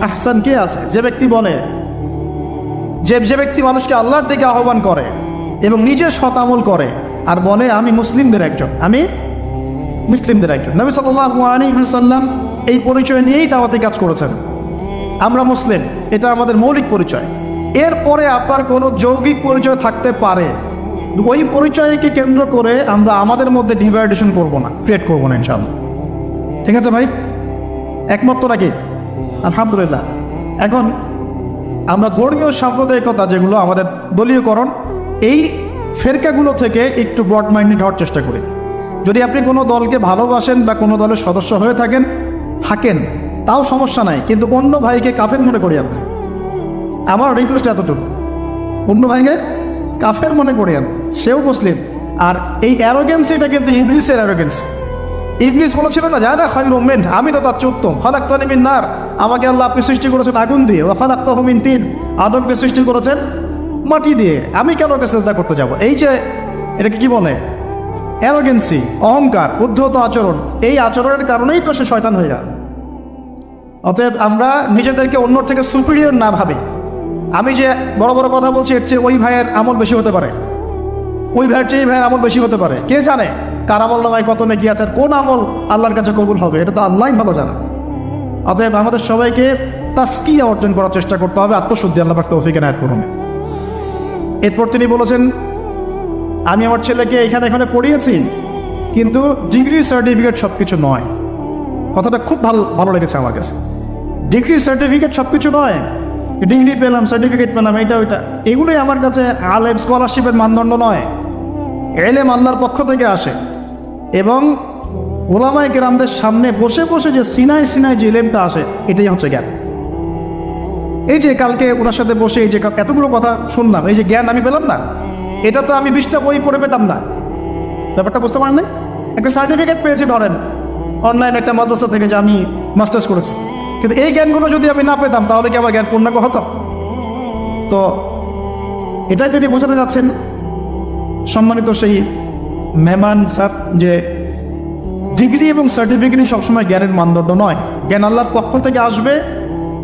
আহসান কে আছে, যে ব্যক্তি বলে, যে ব্যক্তি মানুষকে আল্লাহর দিকে আহ্বান করে এবং নিজে সৎ আমল করে আর বলে, আমি মুসলিমদের একজন, আমি মুসলিমদের একজন। নবী সাল্লাল্লাহু আলাইহি ওয়াসাল্লাম এই পরিচয় নিয়েই দাওয়াতি কাজ করেছেন, আমরা মুসলিম, এটা আমাদের মৌলিক পরিচয়। এরপরে আপনার কোনো যৌগিক পরিচয় থাকতে পারে, ওই পরিচয়কে কেন্দ্র করে আমরা আমাদের মধ্যে ডিভাইডেশন করব না, ক্রিয়েট করবো না ইনশাআল্লাহ। ঠিক আছে ভাই, একমত তো নাকি? আলহামদুলিল্লাহ। এখন আমরা ধর্মীয় সাম্প্রদায়িকতা, যেগুলো আমাদের দলীয়করণ, এই ফেরকাগুলো থেকে একটু ব্রড মাইন্ডেড হওয়ার চেষ্টা করি। যদি আপনি কোনো দলকে ভালোবাসেন বা কোনো দলের সদস্য হয়ে থাকেন, তাও সমস্যা নাই, কিন্তু অন্য ভাইকে কাফের মনে করি আমরা। আমার রিকোয়েস্ট এতটুকু, অন্য ভাইকে কাফের মনে করি, সেও মুসলিম। আর এই অ্যারোগেন্স, এটা কিন্তু ইবলিসের অ্যারোগেন্স। ইবলিস বলেছিল না, জানা খায়রুম মিন, আমি তো তার চেয়ে উত্তম, খালাকতানি মিন নার, আমাকে আল্লাহ আপনি সৃষ্টি করেছেন আগুন দিয়ে, ওয়া খালাকতাহু মিন তিন, আদমকে সৃষ্টি করেছেন মাটি দিয়ে, আমি কেন ওকে সিজদা করতে যাব? এই যে এটাকে কি বলে, অ্যারোগেন্সি, অহংকার, উদ্ধত আচরণ। এই আচরণের কারণেই তো সে শয়তান হয়ে গেল। অতএব আমরা নিজেদেরকে অন্যর থেকে সুপিরিয়র না ভাবি। আমি যে বড় বড় কথা বলছি, এর চেয়ে ওই ভাইয়ের আমল বেশি হতে পারে, ওই ভাইয়ের চেয়ে এই ভাইয়ের আমল বেশি হতে পারে, কে জানে কার আমল নামায় কত নেকি আছে, আর কোন আমল আল্লাহর কাছে কবুল হবে, এটা তো আল্লাহই ভালো জানে। অতএব আমাদের সবাইকে তাসকিয়া অর্জন করার চেষ্টা করতে হবে, আত্মশুদ্ধি, আল্লাহ পাক তৌফিক এনায়েত করুন। এরপর তিনি বলেছেন, আমি আমার ছেলেকে এখানে পড়িয়েছি, কিন্তু ডিগ্রি সার্টিফিকেট সব কিছু নয়। কথাটা খুব ভালো লেগেছে আমার কাছে। ডিগ্রি সার্টিফিকেট সব কিছু নয়, ডিগ্রি পেলাম, সার্টিফিকেট পেলাম, এটা ওইটা, এগুলোই আমার কাছে আলেম, স্কলারশিপের মানদণ্ড নয়। এলেম আল্লাহর পক্ষ থেকে আসে, এবং ওলামায়ে কেরামদের সামনে বসে বসে যে সিনায় যে এলেমটা আসে, এটাই হচ্ছে জ্ঞান। এই যে কালকে ওনার সাথে বসে এই যে এতগুলো কথা শুনলাম, এই যে জ্ঞান আমি পেলাম না, এটা তো আমি 20টা বই পড়ে পেতাম না। ব্যাপারটা বুঝতে পারেন না? একটা সার্টিফিকেট পেয়েছি ধরেন অনলাইন একটা মাদ্রাসা থেকে, যে আমি মাস্টার্স করেছি, কিন্তু এই জ্ঞানগুলো যদি আমি না পেতাম, তাহলে কি আমার জ্ঞান পূর্ণাঙ্গ হতো? তো এটাই তিনি বোঝাতে যাচ্ছেন সম্মানিত সেই মেহমান স্যার, যে ডিগ্রি এবং সার্টিফিকেটই সবসময় জ্ঞানের মানদণ্ড নয়। জ্ঞান আল্লাহর পক্ষ থেকে আসবে,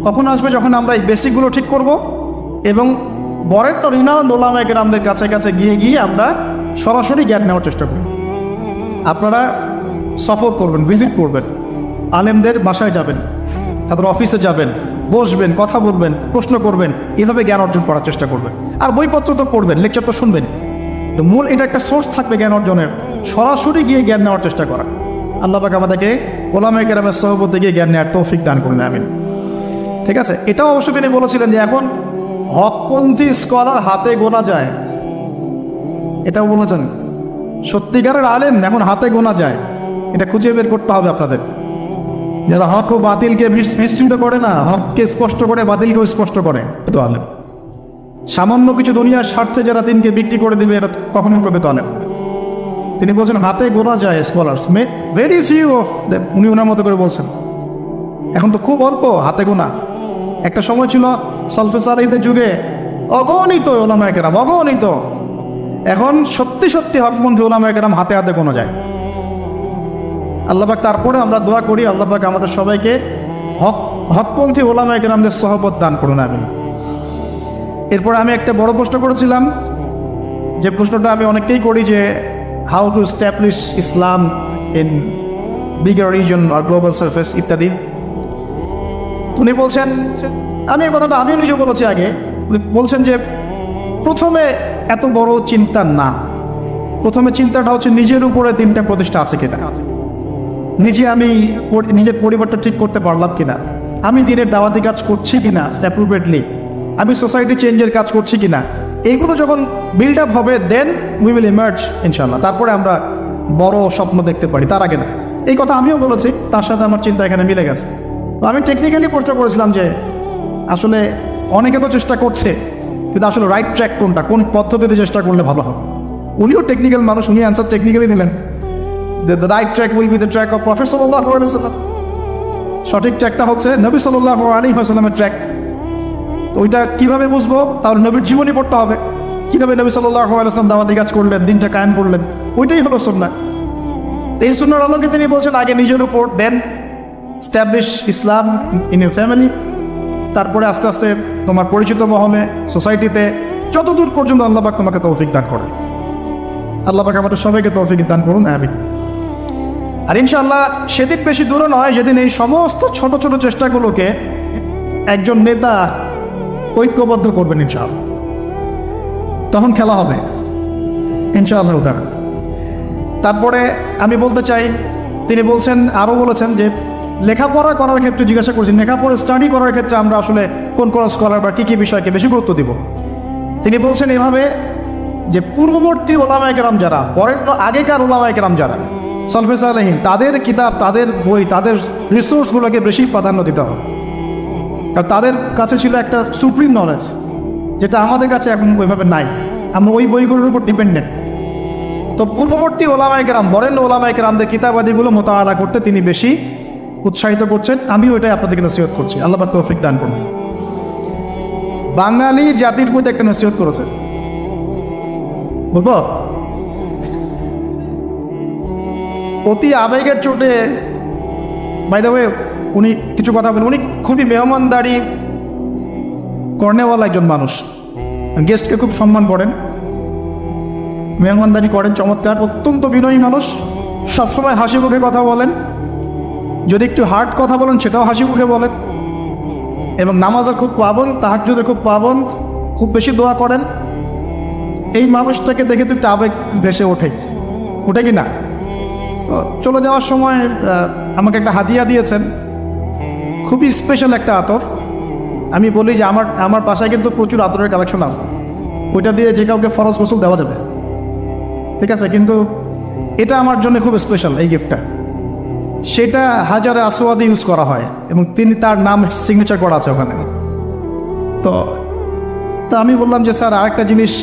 কখন আসবে? যখন আমরা এই বেসিকগুলো ঠিক করব, এবং বরেণ্য রিনাউন্ড ওলামায়ে কেরামদের কাছে গিয়ে আমরা সরাসরি জ্ঞান নেওয়ার চেষ্টা করব। আপনারা সফর করবেন, ভিজিট করবেন, আলেমদের বাসায় যাবেন, তাদের অফিসে যাবেন, বসবেন, কথা বলবেন, প্রশ্ন করবেন, এভাবে জ্ঞান অর্জন করার চেষ্টা করবেন। আর বইপত্র তো পড়বেন, লেকচার তো শুনবেন, তো মূল এটা একটা সোর্স থাকবে জ্ঞান অর্জনের, সরাসরি গিয়ে জ্ঞান নেওয়ার চেষ্টা করা। আল্লাহ পাক আমাদেরকে ওলামায়ে কেরামের সহবতে গিয়ে জ্ঞান নেওয়ার তৌফিক দান করুন, আমিন। ঠিক আছে, এটাও অবশ্য তিনি বলেছিলেন যে এখন হকপন্থী স্কলার হাতে গোনা যায়, এটাও বলেছেন। সত্যিকারের আলেম এখন হাতে গোনা যায়, এটা খুঁজে বের করতে হবে আপনাদের। যারা হক ও বাতিলকে মিশ্রিত করে না, হককে স্পষ্ট করে বাতিলকেও স্পষ্ট করে, তো আলেম। সামান্য কিছু দুনিয়ার স্বার্থে যারা দিনকে বিক্রি করে দেবে, এটা কখনো করবে তো আলেম। তিনি বলছেন হাতে গোনা যায় scholars, very few of them, উনি ওনার মতো করে বলছেন। এখন তো খুব অল্প হাতে গোনা। একটা সময় ছিল সলফে সালেহীদের যুগে অগণিত ওলামায়ে কেরাম, অগণিত। এখন সত্যি সত্যি হকপন্থী ওলামায়ে কেরাম হাতে হাতে গোনা যায়। আল্লাহ পাক তারপরে আমরা দোয়া করি, আল্লাহ পাক আমাদের সবাইকে হকপন্থী ওলামায়ে কেরামদের সহবত দান করুন, আমিন। এরপরে আমি একটা বড় প্রশ্ন করেছিলাম, যে প্রশ্নটা আমি অনেককেই করি, যে how to establish Islam in bigger reason আর গ্লোবাল সার্ফেস ইত্যাদি। উনি বলছেন, আমি এই কথাটা আমিও নিজে বলেছি আগে, উনি বলছেন যে প্রথমে এত বড় চিন্তা না, প্রথমে চিন্তাটা হচ্ছে নিজের উপরে দিনটা প্রতিষ্ঠা আছে কিনা, আমি নিজের পরিবারটা ঠিক করতে পারলাম কিনা, আমি দিনের দাওয়াতি কাজ করছি কিনা অ্যাপ্রোপ্রিয়েটলি, আমি সোসাইটি চেঞ্জের কাজ করছি কিনা। এইগুলো যখন বিল্ড আপ হবে, দেন উই উইল ইমার্জ ইনশাল্লাহ। তারপরে আমরা বড় স্বপ্ন দেখতে পারি, তার আগে না। এই কথা আমিও বলেছি, তার সাথে আমার চিন্তা এখানে মিলে গেছে। তো আমি টেকনিক্যালি প্রশ্ন করেছিলাম যে আসলে অনেকে তো চেষ্টা করছে, কিন্তু আসলে রাইট ট্র্যাক কোনটা, কোন পদ্ধতিতে চেষ্টা করলে ভালো হবে। উনিও টেকনিক্যাল মানুষ, উনি অ্যান্সার টেকনিক্যালি দিলেন, the right track will be the track of prophet সাল্লাল্লাহু আলাইহি ওয়াসাল্লাম। সঠিক ট্র্যাকটা হচ্ছে নবী সাল্লাল্লাহু আলাইহি ওয়াসাল্লামের ট্র্যাক। ওইটা কীভাবে বুঝবো? তাহলে নবীর জীবনী পড়তে হবে, কীভাবে নবী সাল্লাল্লাহু আলাইহি ওয়াসাল্লাম দাওয়াতি কাজ করলেন, দিনটা কায়েম করলেন, ওইটাই হলো সুন্নাহ। এই সুন্নাহর আলোকে তিনি বলছেন আগে নিজের উপর, then establish Islam in your family, তারপরে আস্তে আস্তে তোমার পরিচিত মহলে, সোসাইটিতে, যতদূর পর্যন্ত আল্লাহ পাক তোমাকে তৌফিক দান করেন। আল্লাহ পাক আমাদের সবাইকে তৌফিক দান করুন, আমিন। আর ইনশাআল্লাহ সেদিন বেশি দূরে নয়, যেদিন এই সমস্ত ছোট ছোট চেষ্টাগুলোকে একজন নেতা ঐক্যবদ্ধ করবেন ইনশাআল্লাহ, তখন খেলা হবে ইনশাআল্লাহ। তারপরে আমি বলতে চাই, তিনি বলছেন, আরও বলেছেন যে লেখাপড়া করার ক্ষেত্রে জিজ্ঞাসা করছেন, লেখাপড়া স্টাডি করার ক্ষেত্রে আমরা আসলে কোন কোন স্কলার বা কী কী বিষয়কে বেশি গুরুত্ব দিব। তিনি বলছেন এভাবে যে পূর্ববর্তী ওলামায়ে কেরাম যারা, পরের আগেকার ওলামায়ে কেরাম যারা সলফে সালেহীন, তাদের কিতাব, তাদের বই, তাদের রিসোর্সগুলোকে বেশি প্রাধান্য দিতে হবে। কারণ তাদের কাছে ছিল একটা সুপ্রিম নলেজ, যেটা আমাদের কাছে এখন ওইভাবে নাই, আমরা ওই বইগুলোর উপর ডিপেন্ডেন্ট। তো পূর্ববর্তী ওলামায়ে কেরাম, বরেণ্য ওলামায়ে কেরামদের কিতাবাদিগুলো মোতালা করতে তিনি বেশি উৎসাহিত করছেন। আমিও এটাই আপনাদেরকে নসিহত করছি, আল্লাহ পাক তৌফিক দান করুন। বাঙালি জাতির প্রতি একটা নসিহত করেছে, বলবো? অতি আবেগের চোটে, বাই দ্য ওয়ে, উনি কিছু কথা বলেন। উনি খুবই মেহমানদারি কর্নেওয়ালা একজন মানুষ, গেস্টকে খুব সম্মান করেন, মেহমানদারি করেন চমৎকার, অত্যন্ত বিনয়ী মানুষ, সবসময় হাসি মুখে কথা বলেন, যদি একটু হার্ড কথা বলেন সেটাও হাসি মুখে বলেন, এবং নামাজের খুব পাবন, তাহাজ্জুদের খুব পাবন, খুব বেশি দোয়া করেন। এই মানুষটাকে দেখে তো একটু আবেগ ভেসে ওঠে কি না? তো চলে যাওয়ার সময় আমাকে একটা হাদিয়া দিয়েছেন, খুবই স্পেশাল একটা আতর। আমি বলি যে আমার বাসায় কিন্তু প্রচুর আতরের কালেকশন আছে, ওইটা দিয়ে যে কাউকে ফরজ গোসল দেওয়া যাবে, ঠিক আছে, কিন্তু এটা আমার জন্য খুব স্পেশাল এই গিফটটা। সেটা হাজারে আসওয়াদে ইউজ করা হয় এবং তার নাম সিগনেচার করা আছে ওখানে। তো আমি বললাম যে স্যার, আরেকটা জিনিস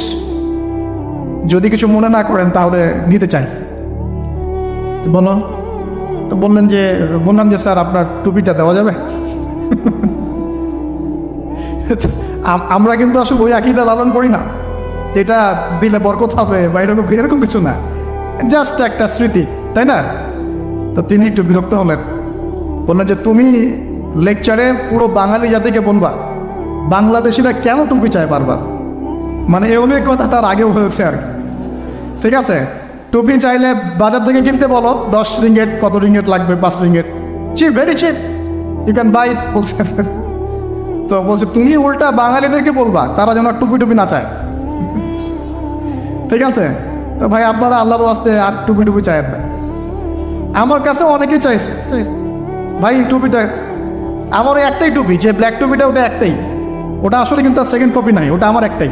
যদি কিছু মনে না করেন তাহলে নিতে চাই। বলো। তো বললাম যে স্যার, আপনার টুপিটা দেওয়া যাবে? আমরা কিন্তু আসলে ওই আকীদা লালন করি না, যেটা দিলে বরকত হবে বা এরকম কিছু না, জাস্ট একটা স্মৃতি, তাই না? তো তিনি একটু বিরক্ত হলেন, বললেন যে তুমি লেকচারে পুরো বাঙালি জাতিকে বলবা বাংলাদেশিরা কেন টুপি চায় বারবার। মানে এই কথা তার আগেও হয়েছে আর কি, ঠিক আছে? টুপি চাইলে বাজার থেকে কিনতে বলো, 10 রিঙ্গেট, কত রিঙ্গেট লাগবে, 5 ringgit, cheap, very cheap, you can buy it, বলছে। তো বলছে তুমি উল্টা বাঙালিদেরকে বলবা তারা যেন টুপি না চায়, ঠিক আছে? তো ভাই, আপনারা আল্লাহর ওয়াস্তে আর টুপি চায় না। আমার কাছে অনেকেই চাইছে ভাই টুপিটা, আমার একটাই টুপি, যে ব্ল্যাক টুপিটা ওটা একটাই, ওটা আসলে কিন্তু তার সেকেন্ড কপি নাই, ওটা আমার একটাই।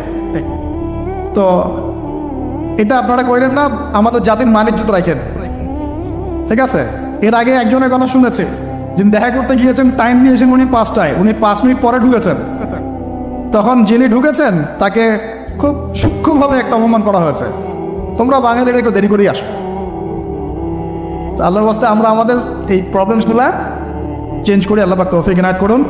তো এটা আপনারা করেন না, আমাদের জাতির মানিজ্যত রাখেন, ঠিক আছে? এর আগে একজনের কথা শুনেছি, যিনি দেখা করতে গিয়েছেন, টাইম দিয়েছেন উনি 5টায়, উনি 5 মিনিট পরে ঢুকেছেন। তখন যিনি ঢুকেছেন তাকে খুব সূক্ষ্মভাবে একটা অপমান করা হয়েছে, তোমরা বাঙালিরা একটু দেরি করেই আসো। আল্লাহর ওয়াস্তে আমরা আমাদের এই প্রবলেমসগুলো চেঞ্জ করে আল্লাহ পাক তৌফিক ইনায়াত করুন।